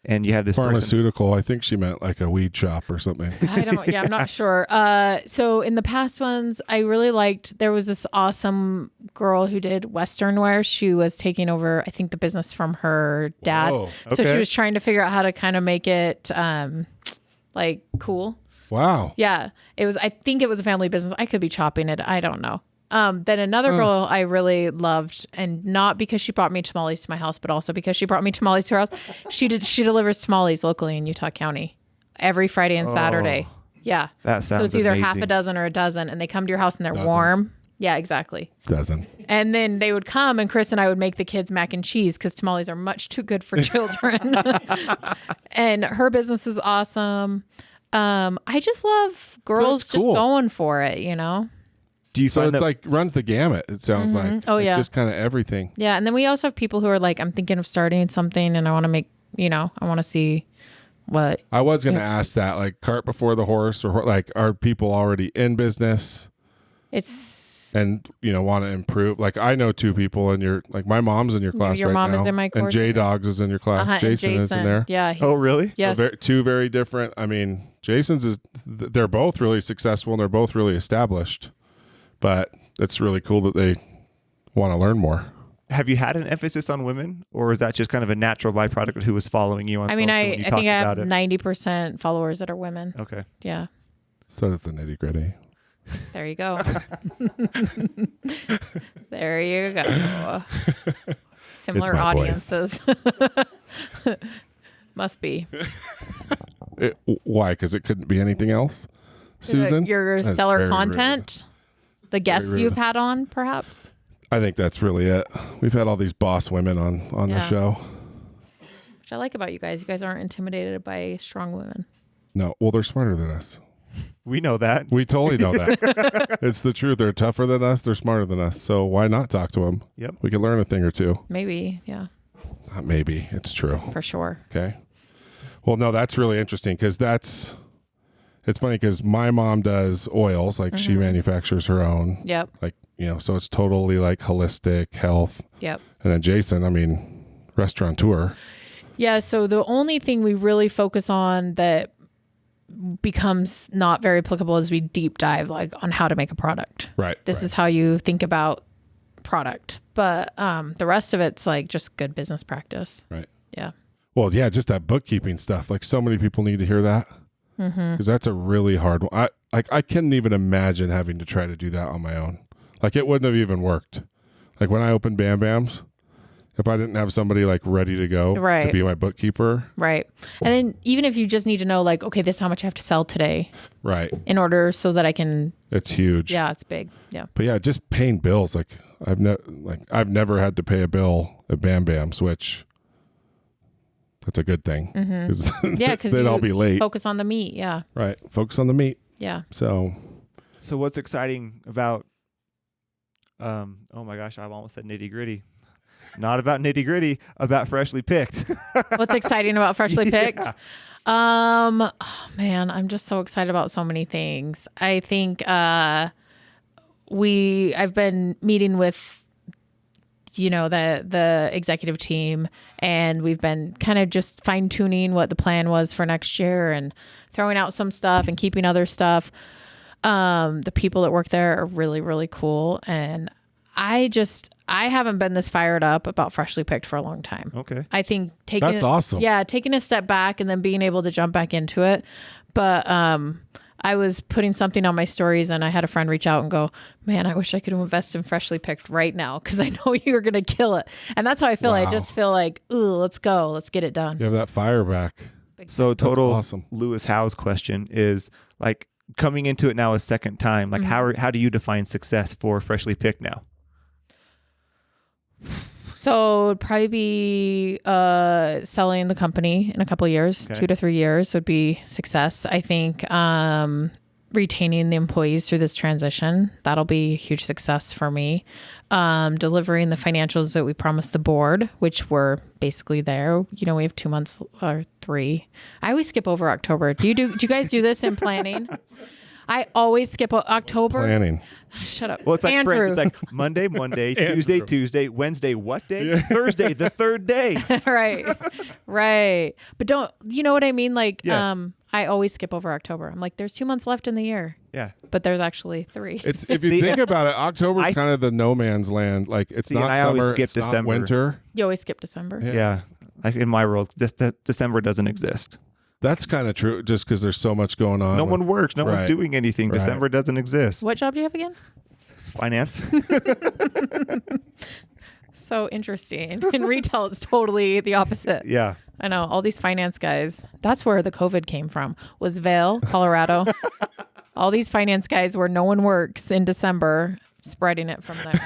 And you have this person. Pharmaceutical. I think she meant like a weed shop or something. I'm not sure. So in the past ones, I really liked, there was this awesome girl who did Western wear. She was taking over, I think, the business from her dad. Whoa. So Okay. she was trying to figure out how to kind of make it like cool. Wow. Yeah. I think it was a family business. I could be chopping it. I don't know. Then another girl I really loved, and not because she brought me tamales to my house, but also because she brought me tamales to her house. She delivers tamales locally in Utah County every Friday and Saturday. Yeah. That So sounds it's either half amazing. a dozen or a dozen, and they come to your house and they're warm. Yeah, exactly. Doesn't. And then they would come, and Chris and I would make the kids mac and cheese because tamales are much too good for children. And her business was awesome. I just love girls that's cool. just going for it, you know? Do you So find it's that like runs the gamut. It sounds like. Oh, Like, yeah. just kind of everything. Yeah. And then we also have people who are like, I'm thinking of starting something and I want to make, I want to see what. I was going to ask that, like cart before the horse, or like, are people already in business? It's and want to improve. Like I know 2 people in your, like my mom's in your class Your right mom now, is in my course. and J Dogs is in your class. And Jason is in there. Yeah. Oh, really? Yes. So 2 very different. I mean, they're both really successful and they're both really established, but it's really cool that they want to learn more. Have you had an emphasis on women, or is that just kind of a natural byproduct of who was following you on I social mean, when you I talked think I have about it? 90% followers that are women. Okay. Yeah. So that's the nitty gritty. There you go. There you go. Similar my voice. audiences. Must be. Why? Because it couldn't be anything else. Susan, Your That's stellar very content, the guests rude. you've had on, perhaps. I think that's really it. We've had all these boss women on the Yeah. show. Which I like about you guys. You guys aren't intimidated by strong women. No, well, they're smarter than us. We know that. We totally know that. It's the truth. They're tougher than us. They're smarter than us. So why not talk to them? Yep. We can learn a thing or two. Maybe, yeah, Maybe. It's true. for sure. Okay. Well, no, that's really interesting because it's funny because my mom does oils. Like she manufactures her own. Yep, Like, so it's totally like holistic health. yep. And then Jason, I mean, restaurateur. Yeah, so the only thing we really focus on that becomes not very applicable is we deep dive like on how to make a product. Right. This is how you think about product. But the rest of it's like just good business practice. Right. Yeah. Well, yeah, just that bookkeeping stuff. Like so many people need to hear that because that's a really hard one. I couldn't even imagine having to try to do that on my own. Like it wouldn't have even worked. Like when I opened Bam Bams, if I didn't have somebody like ready to go to Right. be my bookkeeper. Right. And then even if you just need to know like, okay, this is how much I have to sell today Right. in order so that I can, It's huge. yeah, it's big. Yeah. But yeah, just paying bills. Like I've never had to pay a bill at Bam Bams, which that's a good thing. Yeah, because then I'll be late. Focus on the meat. Yeah. Right. Focus on the meat. Yeah. So So what's exciting about? Oh my gosh, I've almost said nitty gritty. Not about nitty gritty. About freshly picked. What's exciting about Freshly Picked? Yeah. Oh man, I'm just so excited about so many things. I think I've been meeting with the executive team, and we've been kind of just fine tuning what the plan was for next year and throwing out some stuff and keeping other stuff. The people that work there are really, really cool, and I haven't been this fired up about Freshly Picked for a long time. Okay. I think That's awesome. Yeah, taking a step back and then being able to jump back into it. But I was putting something on my stories and I had a friend reach out and go, man, I wish I could invest in Freshly Picked right now because I know you're going to kill it. And that's how I feel. Wow. I just feel like, ooh, let's go. Let's get it done. you have that fire back. So total awesome. Lewis Howe's question is like coming into it now a second time. Like how do you define success for Freshly Picked now? So it'd probably be selling the company in a couple of years, Okay. 2 to 3 years would be success. I think retaining the employees through this transition, that'll be a huge success for me. Delivering the financials that we promised the board, which were basically there. We have 2 months or 3. I always skip over October. Do you guys do this in planning? I always skip October. Planning. Shut up. Well, it's like Andrew. friends. It's like Monday, Andrew. Tuesday, Wednesday, what day? Thursday, the third day. right. But don't, you know what I mean? Like, Yes. I always skip over October. I'm like, there's 2 months left in the year, Yeah. but there's actually 3. It's if you See, think about it, October's I- kind of the no man's land. Like it's See, and not I always summer, skip it's not December. winter. You always skip December. Yeah. Yeah. Like in my world, December doesn't exist. That's kind of true, just because there's so much going on. No with one works. No Right. one's doing anything. Right. December doesn't exist. What job do you have again? Finance. So interesting. In retail, it's totally the opposite. Yeah. I know all these finance guys. That's where the COVID came from. Was Vail, Colorado. All these finance guys where no one works in December, spreading it from there.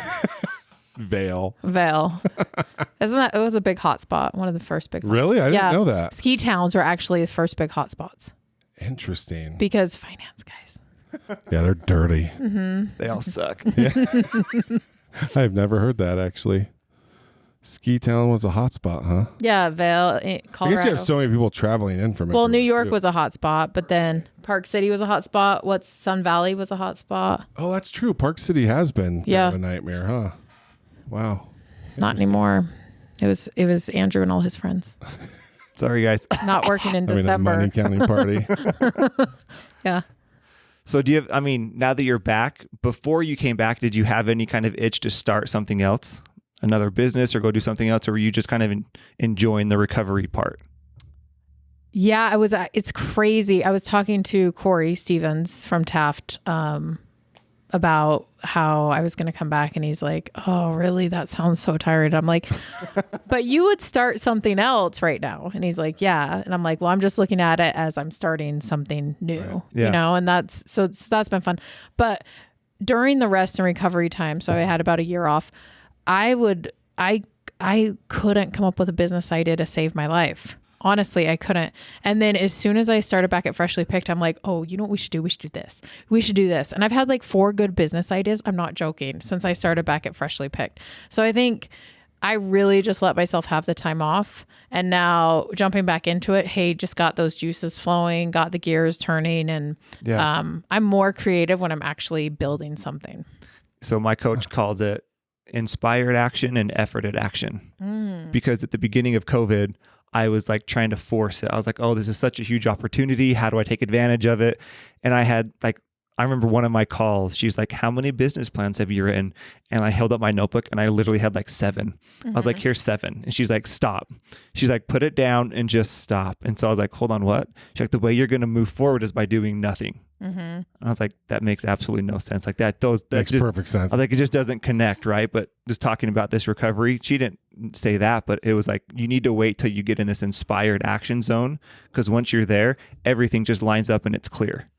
Veil. Vail. Isn't that? It was a big hot spot. One of the first big. Really? I didn't Yeah. know that. Ski towns were actually the first big hot spots Interesting. because finance guys. Yeah, they're dirty. They all suck. I've never heard that actually. Ski Town was a hot spot, huh? Yeah, Vail, I Colorado. guess you have so many people traveling in from it. Well, New York was a hot spot, but then Park City was a hot spot. What's Sun Valley was a hot spot. Oh, that's true. Park City has been Yeah. kind of a nightmare, huh? Wow. Not anymore. It was Andrew and all his friends. Sorry, guys. Not working in I mean, a December. money counting party. Yeah. So do you have, I mean, now that you're back, before you came back, did you have any kind of itch to start something else? Another business or go do something else? Or were you just kind of enjoying the recovery part? Yeah, I was. It's crazy. I was talking to Corey Stevens from Taft about how I was going to come back, and he's like, "Oh, really? That sounds so tired." I'm like, "But you would start something else right now." And he's like, "Yeah." And I'm like, "Well, I'm just looking at it as I'm starting something new, Right. Yeah. you know." And that's been fun. But during the rest and recovery time, so I had about a year off. I couldn't come up with a business idea to save my life. Honestly, I couldn't. And then as soon as I started back at Freshly Picked, I'm like, oh, you know what we should do? We should do this. We should do this. And I've had like 4 good business ideas. I'm not joking, since I started back at Freshly Picked. So I think I really just let myself have the time off. And now jumping back into it, hey, just got those juices flowing, got the gears turning. And I'm more creative when I'm actually building something. So my coach calls it inspired action and efforted action. Because at the beginning of COVID, I was like trying to force it. I was like, oh, this is such a huge opportunity. How do I take advantage of it? And I had like, I remember one of my calls, she's like, how many business plans have you written? And I held up my notebook and I literally had like 7. I was like, here's 7. And she's like, stop. She's like, put it down and just stop. And so I was like, hold on, what? She's like, the way you're going to move forward is by doing nothing. And I was like, that makes absolutely no sense. Like that Makes just, perfect sense. I was like, it just doesn't connect, right? But just talking about this recovery, she didn't say that, but it was like, you need to wait till you get in this inspired action zone, because once you're there, everything just lines up and it's clear.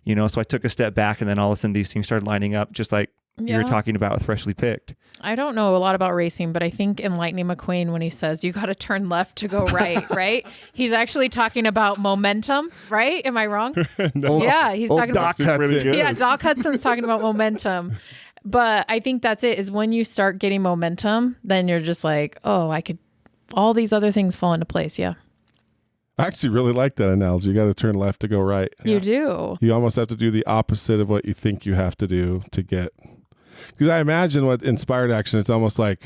You know, so I took a step back, and then all of a sudden these things started lining up, just like you were talking about with Freshly Picked. I don't know a lot about racing, but I think in Lightning McQueen, when he says you got to turn left to go right, right? He's actually talking about momentum, right? Am I wrong? No. Yeah, he's talking about Pretty good. Yeah, Doc Hudson's talking about momentum. But I think that's it, is when you start getting momentum, then you're just like, oh, all these other things fall into place. Yeah. I actually really like that analogy. You got to turn left to go right. You do. You almost have to do the opposite of what you think you have to do to get. Because I imagine what inspired action, it's almost like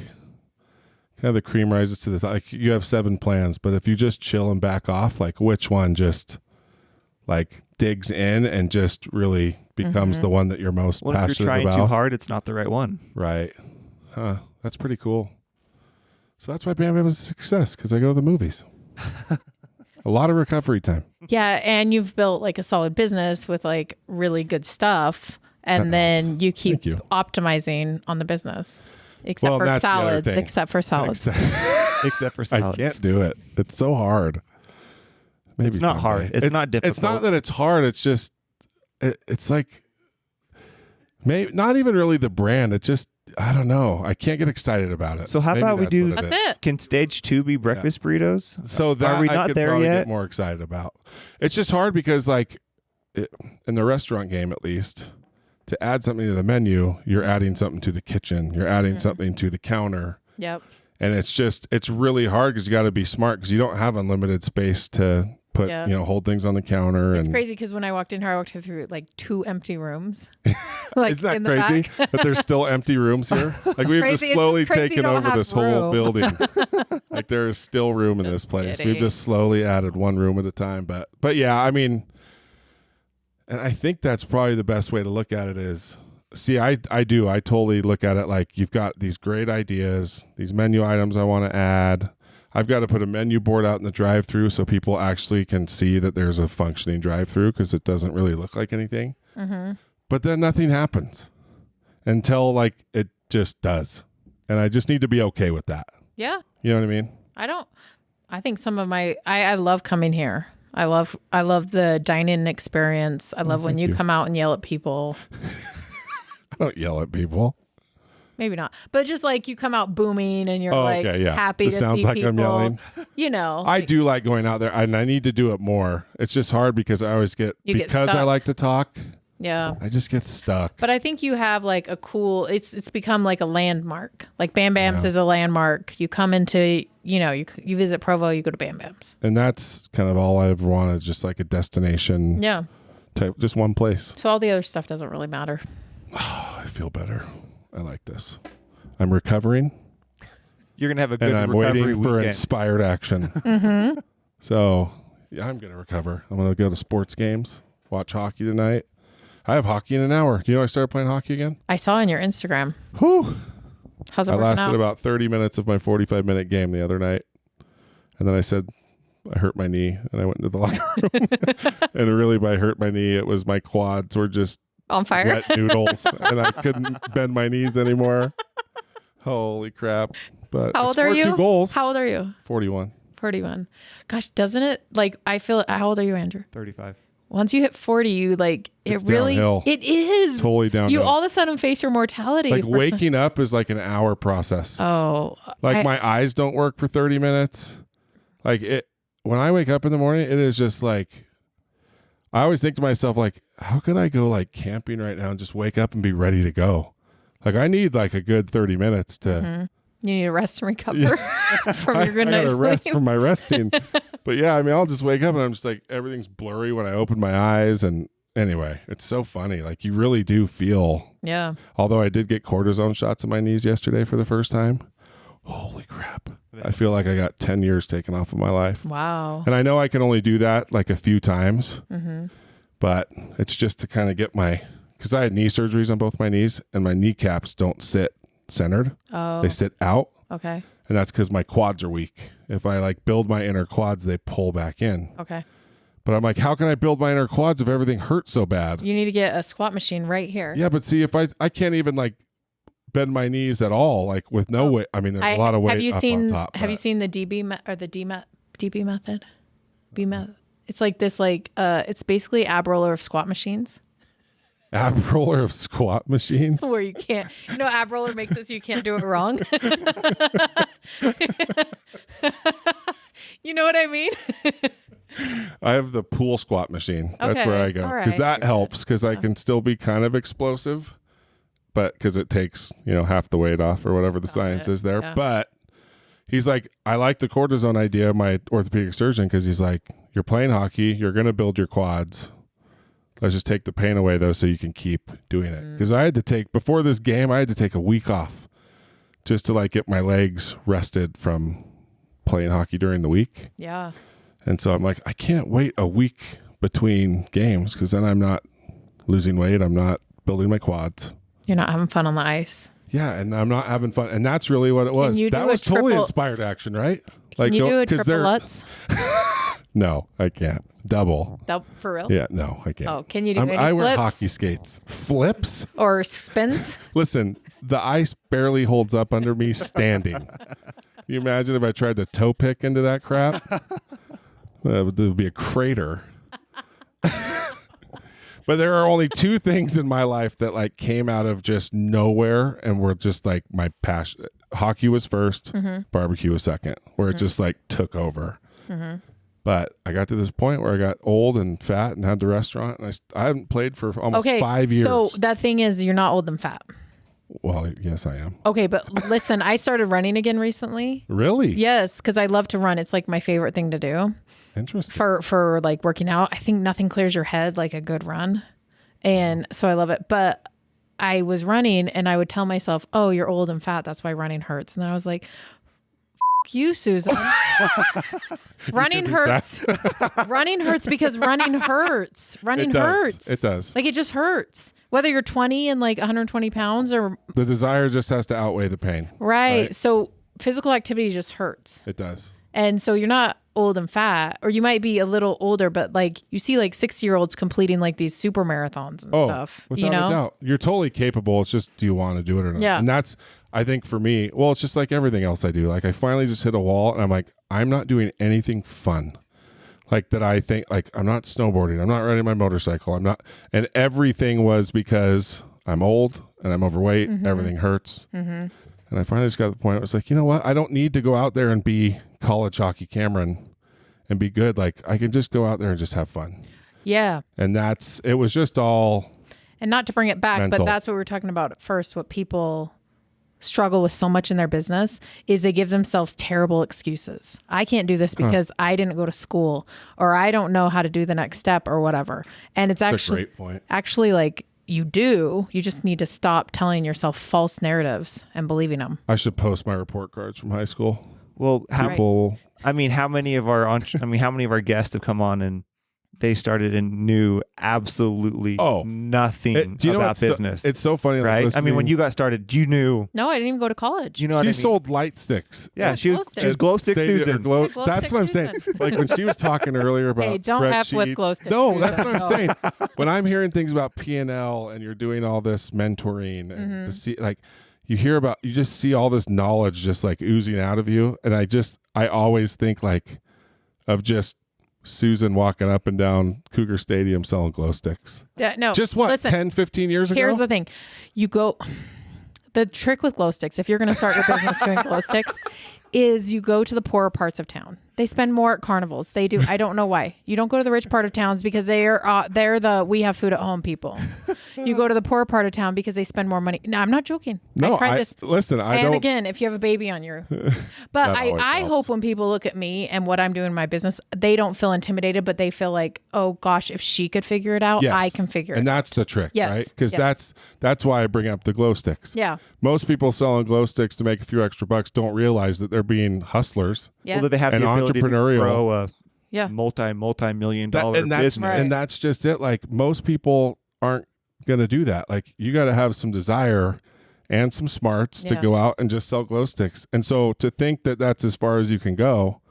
kind of the cream rises to the top. Like you have 7 plans, but if you just chill and back off, like which one just like digs in and just really becomes the one that you're most Well, if passionate you're trying about. too hard, it's not the right one. Right. Huh. That's pretty cool. So that's why Bam Bam is a success, because I go to the movies. A lot of recovery time. Yeah. And you've built like a solid business with like really good stuff. And That then helps. you keep Thank you. optimizing on the business. Except Well, for that's the other salads. thing. Except for salads. Except for I salads. can't do it. It's so hard. Maybe It's not hard. someday. It's not difficult. It's not that it's hard. It's just, it's like, maybe not even really the brand. It just, I don't know. I can't get excited about it. So how Maybe about we that's do- what That's is. it. Can stage 2 be breakfast burritos? So that Are we I not could there probably yet? get more excited about. It's just hard because like in the restaurant game, at least, to add something to the menu, you're adding something to the kitchen. You're adding something to the counter. Yep. And it's really hard because you got to be smart, because you don't have unlimited space to put, Yeah. hold things on the counter. It's and crazy because when I walked in here, I walked through like 2 empty rooms. Like Isn't that in the crazy back. that there's still empty rooms here? Like we've Crazy. just It's slowly just crazy you taken don't over have this whole room. building. Like there is still room in this place. kidding. We've just slowly added one room at a time. But yeah, I mean, and I think that's probably the best way to look at it is, see, I totally look at it like you've got these great ideas, these menu items I want to add. I've got to put a menu board out in the drive-through so people actually can see that there's a functioning drive-through, because it doesn't really look like anything. But then nothing happens until like it just does. And I just need to be okay with that. Yeah. You know what I mean? I think some of I love coming here. I love the dine-in experience. I love when thank you you. come out and yell at people. I don't yell at people. Maybe not, but just like you come out booming and you're Oh, like okay, yeah. happy It to sounds see like people. I'm yelling. You know, I do like going out there, and I need to do it more. It's just hard because I always get stuck. I like to talk, yeah. I just get stuck. But I think you have like a cool. It's become like a landmark. Like Bam Bam's is a landmark. You come into you visit Provo, you go to Bam Bam's. And that's kind of all I ever wanted, just like a destination Yeah. type, just one place. So all the other stuff doesn't really matter. Oh, I feel better. I like this. I'm recovering. You're going to have a good and I'm recovery waiting for weekend. inspired action. Mm-hmm. So, yeah, I'm going to recover. I'm going to go to sports games, watch hockey tonight. I have hockey in an hour. Do you know I started playing hockey again? I saw on your Instagram. Whew. How's it I working lasted out? about 30 minutes of my 45-minute game the other night. And then I said, I hurt my knee, and I went into the locker room. And really, by hurt my knee, it was my quads were just On fire? wet noodles, and I couldn't bend my knees anymore. Holy crap. But How I old are scored you? 2 goals. How old are you? 41. 41. Gosh, doesn't it, like, I feel, how old are you, Andrew? 35. Once you hit 40, you like, It's it really, downhill. it is. Totally downhill. You all of a sudden face your mortality. Like for- waking up is like an hour process. Oh. Like my eyes don't work for 30 minutes. Like it, when I wake up in the morning, it is just like, I always think to myself, like, how could I go like camping right now and just wake up and be ready to go? Like I need like a good 30 minutes to. Mm-hmm. You need to rest and recover from your good I night's gotta rest sleep. from my resting. But yeah, I mean, I'll just wake up and I'm just like, everything's blurry when I open my eyes. And anyway, it's so funny. Like you really do feel, Yeah. although I did get cortisone shots in my knees yesterday for the first time. Holy crap. I feel like I got 10 years taken off of my life. Wow. And I know I can only do that like a few times, Mm-hmm. but it's just to kind of get because I had knee surgeries on both my knees and my kneecaps don't sit centered. Oh, They sit out. okay. And that's because my quads are weak. If I like build my inner quads, they pull back in. Okay. But I'm like, how can I build my inner quads if everything hurts so bad? You need to get a squat machine right here. Yeah, but see, if I can't even like bend my knees at all, like with no weight. I mean, there's a lot of weight Have you up seen, on top. Have you seen the or the DB method? B method. It's like this, like, it's basically ab roller of squat machines ab roller of squat machines? where you can't, ab roller makes it so you can't do it wrong. You know what I mean? I have the pool squat machine. That's Okay, where I go. all Because right. that helps because I can still be kind of explosive, but because it takes, half the weight off or whatever the science is there. Yeah. But he's like, I like the cortisone idea, my orthopedic surgeon, because he's like, you're playing hockey, you're going to build your quads. Let's just take the pain away, though, so you can keep doing it. Because before this game, I had to take a week off just to like get my legs rested from playing hockey during the week. Yeah. And so I'm like, I can't wait a week between games because then I'm not losing weight. I'm not building my quads. You're not having fun on the ice. Yeah, and I'm not having fun. And that's really what it was. you That do was a totally triple- inspired action, right? Can you do a 'cause triple they're- Lutz? No, I can't. Double. For real? Yeah, no, I can't. Oh, can you do any I wear flips? hockey skates. Flips? Or spins? Listen, the ice barely holds up under me standing. Can you imagine if I tried to toe pick into that crap? There would be a crater. But there are only 2 things in my life that like came out of just nowhere and were just like my passion. Hockey was first, barbecue was second, where it just like took over. But I got to this point where I got old and fat and had the restaurant, and I haven't played for almost 5 years. So that thing is, you're not old and fat. Well, yes, I am. Okay, but listen, I started running again recently. Really? Yes, because I love to run. It's like my favorite thing to do Interesting. for like working out. I think nothing clears your head like a good run. And so I love it. But I was running and I would tell myself, oh, you're old and fat. That's why running hurts. And then I was like, F you, Susan. Running hurts. Running hurts because running hurts. Running It does. hurts. It does. Like it just hurts. Whether you're 20 and like 120 pounds or The desire just has to outweigh the pain. right. So physical activity just hurts. It does. And so you're not old and fat, or you might be a little older, but like you see like 60-year-olds completing like these super marathons and stuff, without a doubt. You're totally capable. It's just, do you want to do it or not? Yeah. And that's, I think for me, well, it's just like everything else I do. Like I finally just hit a wall and I'm like, I'm not doing anything fun. Like that I think, like I'm not snowboarding. I'm not riding my motorcycle. I'm not. And everything was because I'm old and I'm overweight. Everything hurts. And I finally just got to the point where it was like, you know what? I don't need to go out there and be college hockey Cameron and be good. Like I can just go out there and just have fun. Yeah. And it was just all. And not to bring it back, Mental. but that's what we were talking about at first, what people struggle with so much in their business is they give themselves terrible excuses. I can't do this because I didn't go to school, or I don't know how to do the next step or whatever. And it's That's actually a great point. actually like you just need to stop telling yourself false narratives and believing them. I should post my report cards from high school. Well, People, how many of our how many of our guests have come on and they started and knew absolutely nothing do you know about what's so- business? it's so funny. like, right? I mean, listening- when you got started, you knew. No, I didn't even go to college. You know what she I mean? sold light sticks. Yeah, Yeah, she glow was sticks. glow stick Stadium- or Susan. glow- Yeah, glow that's stick what I'm saying. Susan. Like when she was talking earlier about Hey, don't F with spreadsheets- glow stick No, Susan. that's what I'm No. saying. When I'm hearing things about P&L and you're doing all this mentoring and you just see all this knowledge just like oozing out of you. And I always think like of just Susan walking up and down Cougar Stadium selling glow sticks. No, Just what, listen, 10, 15 years ago? Here's the thing. The trick with glow sticks, if you're going to start your business doing glow sticks, is you go to the poorer parts of town. They spend more at carnivals. They do. I don't know why. You don't go to the rich part of towns because they're the we have food at home people. You go to the poorer part of town because they spend more money. No, I'm not joking. No, I tried this. listen, I And don't. again, if you have a baby on your, but That always I helps. hope when people look at me and what I'm doing in my business, they don't feel intimidated, but they feel like, oh gosh, if she could figure it out, Yes. I can figure it out. And that's the trick, Yes. right? Because Yes. that's why I bring up the glow sticks. Yeah. Most people selling glow sticks to make a few extra bucks don't realize that they're being hustlers. Yeah. Well, that they have And the ability to entrepreneurial. grow a Yeah. multi-million dollar and that's business. Right. and that's just it. Like most people aren't going to do that. Like you got to have some desire and some smarts to Yeah. go out and just sell glow sticks. And so to think that that's as far as you can go,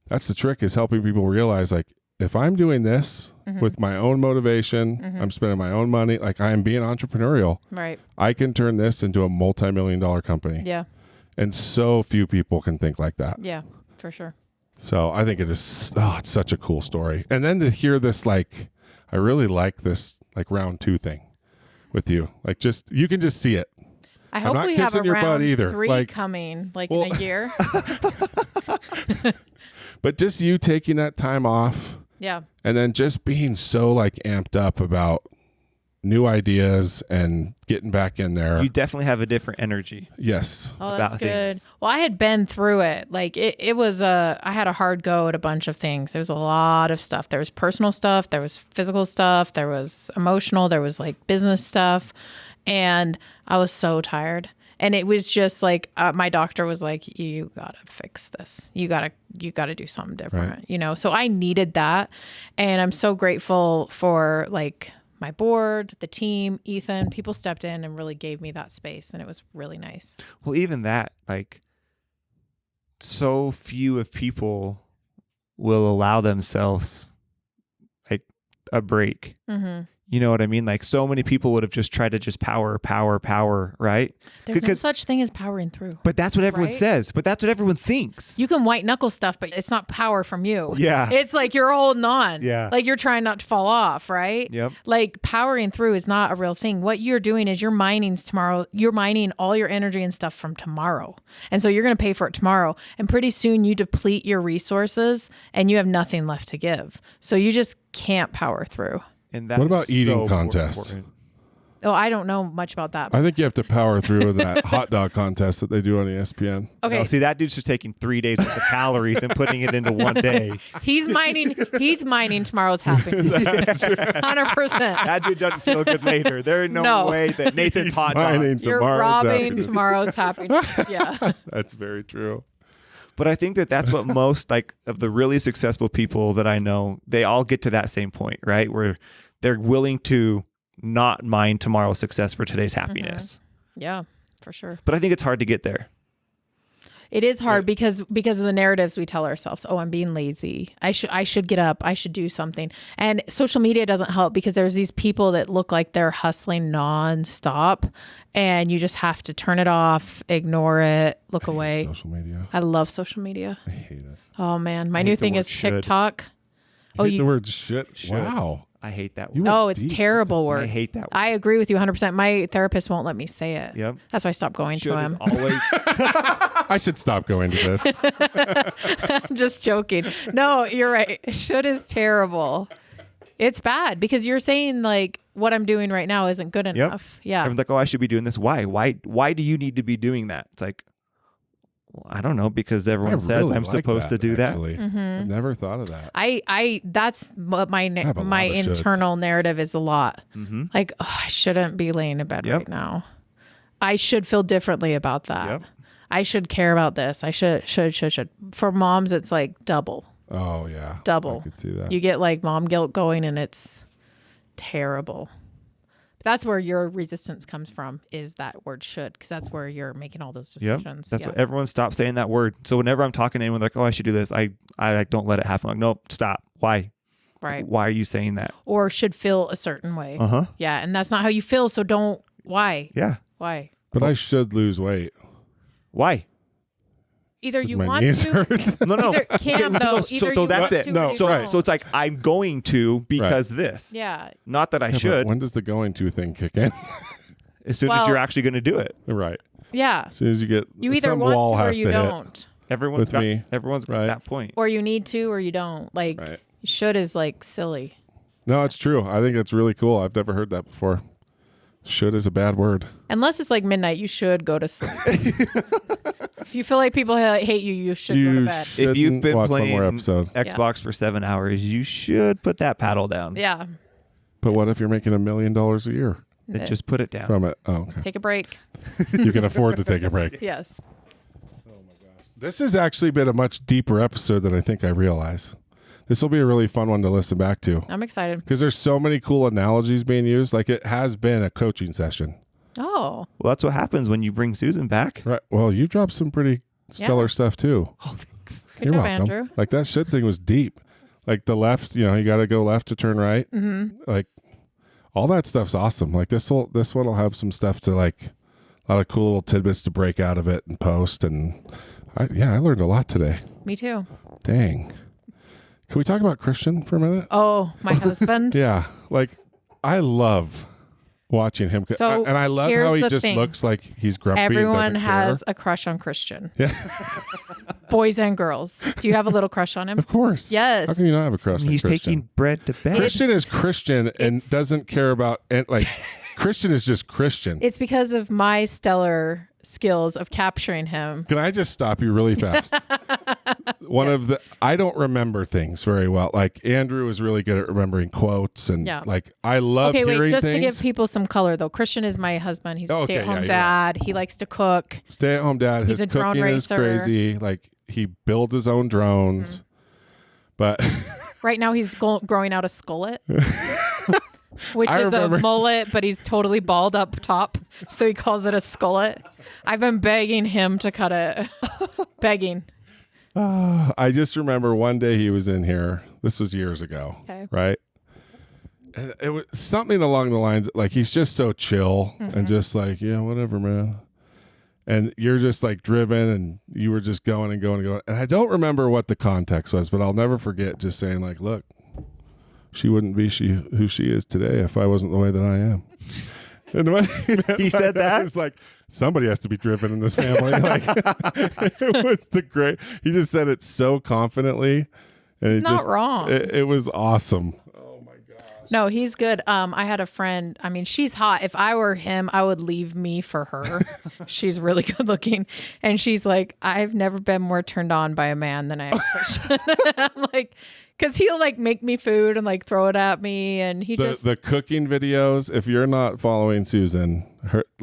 that's the trick, is helping people realize like, if I'm doing this with my own motivation, I'm spending my own money, like I am being entrepreneurial, Right. I can turn this into a multi-million-dollar company. Yeah. And so few people can think like that. Yeah. For sure. So I think it's such a cool story. And then to hear this, like, I really like this, like round 2 thing with you. Like you can just see it. I hope not we have a kissing your butt round either. 3 Like- coming in Well- a year. But just you taking that time off Yeah. and then just being so like amped up about new ideas and getting back in there. You definitely have a different energy. Yes. Oh, that's about good. things. Well, I had been through it. Like it was I had a hard go at a bunch of things. There was a lot of stuff. There was personal stuff. There was physical stuff. There was emotional. There was like business stuff. And I was so tired. And it was just like, my doctor was like, you got to fix this. You got to do something different, Right. So I needed that. And I'm so grateful for like my board, the team, Ethan, people stepped in and really gave me that space. And it was really nice. Well, even that, like, so few of people will allow themselves like a break. Mm-hmm. You know what I mean? Like, so many people would have just tried to just power, right? There's no Because- such thing as powering through. But that's what everyone Right? says. But that's what everyone thinks. You can white knuckle stuff, but it's not power from you. Yeah. It's like you're holding on. Yeah. Like you're trying not to fall off, right? Yep. Like powering through is not a real thing. What you're doing is you're mining tomorrow. You're mining all your energy and stuff from tomorrow. And so you're going to pay for it tomorrow. And pretty soon you deplete your resources and you have nothing left to give. So you just can't power through. And that What about is eating so contests? important. Oh, I don't know much about that. I think you have to power through with that hot dog contest that they do on ESPN. Okay. No, see, that dude's just taking 3 days worth of calories and putting it into one day. He's mining tomorrow's happiness. 100%. That dude doesn't feel good later. There is no way that Nathan's He's hot mining dog. You're tomorrow's robbing happiness. tomorrow's happiness. Yeah. That's very true. But I think that that's what most like of the really successful people that I know, they all get to that same point, right? Where they're willing to not mind tomorrow's success for today's happiness. Yeah, for sure. But I think it's hard to get there. It is hard because of the narratives we tell ourselves. Oh, I'm being lazy. I should get up. I should do something. And social media doesn't help because there's these people that look like they're hustling nonstop, and you just have to turn it off, ignore it, look away. Social media. I love social media. I hate it. Oh man, my hate new the thing word is should. TikTok. You hate the word shit. Should. Wow. I hate that You word. Oh, it's deep. terrible I word. hate that word. I agree with you 100%. My therapist won't let me say it. Yep. That's why I stopped going Should to is him. always I should stop going to this. Just joking. No, you're right. Should is terrible. It's bad because you're saying like what I'm doing right now isn't good enough. Yeah. Everyone's like, oh, I should be doing this. Why? Why do you need to be doing that? It's like, well, I don't know, because everyone says really I'm like supposed to do actually. Mm-hmm. I've never thought of that. That's what my have a lot my of shoulds. internal narrative is a lot. Mm-hmm. Like, oh, I shouldn't be laying in bed Yep. right now. I should feel differently about that. Yep. I should care about this. I should. For moms, it's like double. Oh yeah, Double. I could see that. You get like mom guilt going, and it's terrible. That's where your resistance comes from, is that word should, because that's where you're making all those Yep. decisions. That's what everyone stopped saying that word. So whenever I'm talking to anyone, like, oh, I should do this, I like don't let it happen. I'm like, nope, stop. Why? Right. Why are you saying that? Or should feel a certain way. Uh-huh. Yeah, and that's not how you feel, so don't. Why? Yeah. Why? But I should lose weight. Why? Either you My want knees to. hurt. No. Either Cam, though. So Either you that's want it. to No, or you So don't. so it's like, I'm going to because this. Yeah. Not that I Yeah, but should. when does the going to thing kick in? As soon as Well- you're actually going to do it. Right. Yeah. As soon as you get You either some want wall to or has you to don't. Everyone's With got me. everyone's got Right. that point. Or you need to or you don't. Like, Right. should is like silly. hit. No, it's true. I think it's really cool. I've never heard that before. Should is a bad word. Unless it's like midnight, you should go to sleep. If you feel like people hate you, you should go to bed. If you've been watch one more playing episode. Xbox for 7 hours, you should put that paddle down. Yeah. But what if you're making $1 million a year Then just put it down. from it? Oh, okay. Take a break. You can afford to take a break. Yes. This has actually been a much deeper episode than I think I realize. This will be a really fun one to listen back to I'm excited. because there's so many cool analogies being used. Like it has been a coaching session. Oh. Well, that's what happens when you bring Susan back. Right. Well, you dropped some pretty stellar stuff too. Good You're job, welcome. Andrew. Like that shit thing was deep. Like the left, you got to go left to turn right. Mm-hmm. Like all that stuff's awesome. Like this one will have some stuff to like a lot of cool little tidbits to break out of it and post. And I learned a lot today. Me too. Dang. Can we talk about Christian for a minute? Oh, my husband. Yeah. Like I love watching him. So, and I love here's how he the just thing. looks like he's grumpy. Everyone and doesn't has care. a crush on Christian. Yeah. Boys and girls. Do you have a little crush on him? Of course. Yes. How can you not have a crush on He's Christian? taking bread to bed. Christian is Christian and It's- doesn't care about like Christian is just Christian. It's because of my stellar skills of capturing him. Can I just stop you really fast? I don't remember things very well. Like Andrew is really good at remembering quotes and Yeah. like I love Okay, wait, hearing just things. to give people some color though. Christian is my husband. He's a Okay, stay-at-home yeah, you're dad. He likes to cook. Stay at home dad. He's His a drone cooking is racer. crazy. Like he builds his own drones. Mm-hmm. But Right now he's growing out a skullet. Which I is remember- a mullet, but he's totally bald up top. So he calls it a skullet. I've been begging him to cut it. Begging. I just remember one day he was in here. This was years ago. Okay. Right? And it was something along the lines like he's just so chill and just like, yeah, whatever, man. And you're just like driven and you were just going and going and going. And I don't remember what the context was, but I'll never forget just saying like, look, she wouldn't be who she is today if I wasn't the way that I am. And what He said that? It's like somebody has to be driven in this family. Like it was he just said it so confidently. And it Not just, wrong. It was awesome. No, he's good. I had a friend. I mean, she's hot. If I were him, I would leave me for her. She's really good looking. And she's like, I've never been more turned on by a man than I am Christian. I'm like, because he'll like make me food and like throw it at me. And he just, The cooking videos, if you're not following Susan,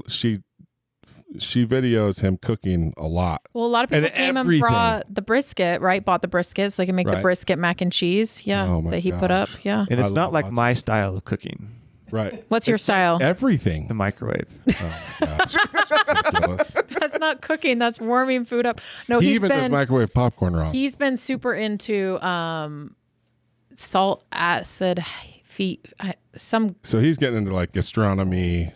she videos him cooking a lot. well, a lot of people and came and everything. brought the brisket, right? Bought the brisket so they can make the Right. brisket mac and cheese. Yeah. Oh my that he put up. gosh. Yeah. And it's I not love like watching my style of cooking. Right. What's your style? Everything. The microwave. Oh my gosh. That's ridiculous. That's not cooking. That's warming food up. No, He he's even does been, microwave popcorn wrong. he's been super into salt, acid, So he's getting into like gastronomy,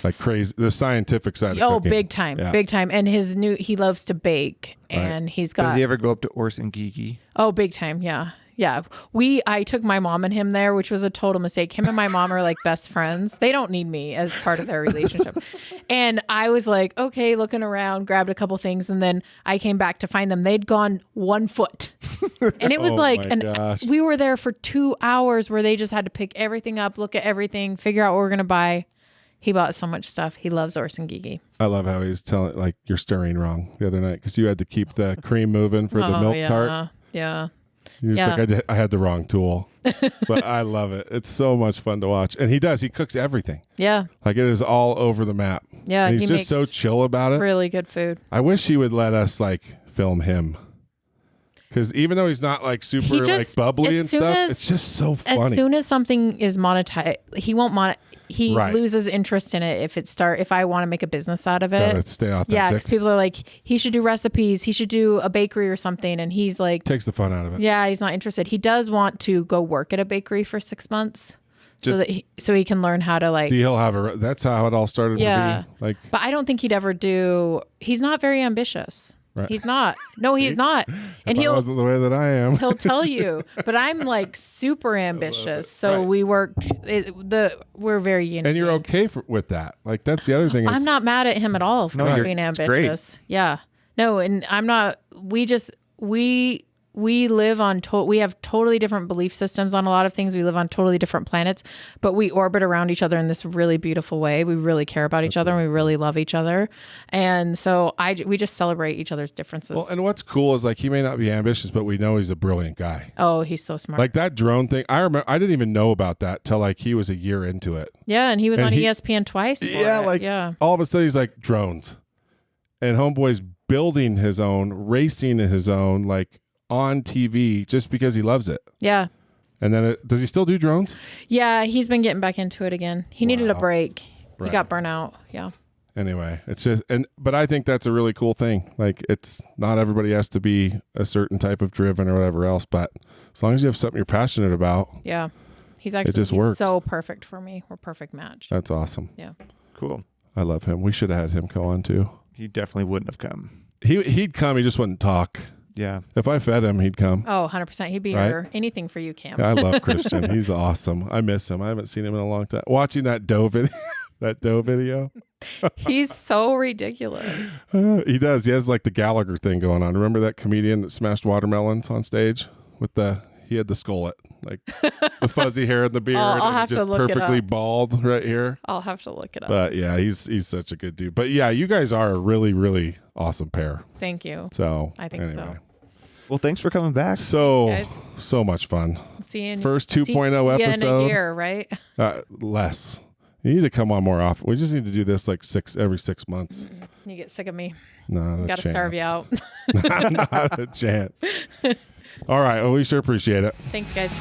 like crazy, the scientific side of oh, cooking. big time, Yeah. big time. And he loves to bake, and he's Does got he ever go up to Orson Geeky? oh, big time, yeah. Yeah. I took my mom and him there, which was a total mistake. Him and my mom are like best friends. They don't need me as part of their relationship. And I was like, okay, looking around, grabbed a couple things. And then I came back to find them. They'd gone 1 foot. And it was we were there for 2 hours where they just had to pick everything up, look at everything, figure out what we're going to buy. He bought so much stuff. He loves Orson Gigi. I love how he's telling, like, you're stirring wrong the other night because you had to keep the cream moving for the milk tart. Yeah. He was like, I had the wrong tool. But I love it. It's so much fun to watch. And he does. He cooks everything. Yeah. Like, it is all over the map. Yeah. And he's just so chill about it. Really good food. I wish he would let us, like, film him. Because even though he's not, like, super, like, bubbly and stuff, it's just so funny. As soon as something is monetized, he won't he loses interest in it if I want to make a business out of it. Stay authentic. Yeah, because people are like, he should do recipes, he should do a bakery or something, and he's like, takes the fun out of it. Yeah, he's not interested. He does want to go work at a bakery for 6 months so he can learn how to like. See, he'll have that's how it all started. Yeah, to be. Like, but I don't think he'd ever do. He's not very ambitious. Right. He's not. No, he's not. And he wasn't the way that I am. He'll tell you. But I'm like super ambitious. So we work. We're very unique. And you're okay with that. Like that's the other thing. I'm not mad at him at all for being ambitious. Yeah. No, and I'm not. We live on we have totally different belief systems on a lot of things. We live on totally different planets, but we orbit around each other in this really beautiful way. We really care about each other and we really love each other. And so we just celebrate each other's differences. Well, and what's cool is like he may not be ambitious, but we know he's a brilliant guy. Oh, he's so smart. Like that drone thing. I remember I didn't even know about that till like he was a year into it. Yeah, and he was on ESPN twice. All of a sudden he's like drones. And homeboy's building his own, racing his own, like on TV just because he loves it. Yeah. And then does he still do drones? Yeah, he's been getting back into it again. He needed a break. Right. He got burnt out. Yeah. Anyway, it's just but I think that's a really cool thing. Like it's not everybody has to be a certain type of driven or whatever else, but as long as you have something you're passionate about. Yeah. He's works. So perfect for me. We're a perfect match. That's awesome. Yeah. Cool. I love him. We should have had him come on too. He definitely wouldn't have come. He'd come, he just wouldn't talk. Yeah. If I fed him, he'd come. Oh, 100%. He'd be here. Anything for you, Cam. I love Christian. He's awesome. I miss him. I haven't seen him in a long time. Watching that dough video. He's so ridiculous. He does. He has like the Gallagher thing going on. Remember that comedian that smashed watermelons on stage with he had the skullet, like the fuzzy hair and the beard. I'll have to look it up. Perfectly bald right here. I'll have to look it up. But yeah, he's such a good dude. But yeah, you guys are a really, really awesome pair. Thank you. So I think so. Well, thanks for coming back. So much fun. First 2.0 episode. In a year, right? Less. You need to come on more often. We just need to do this like every 6 months. You get sick of me. Not a Gotta starve you out. Not a chance. All right. Well, we sure appreciate it. Thanks, guys.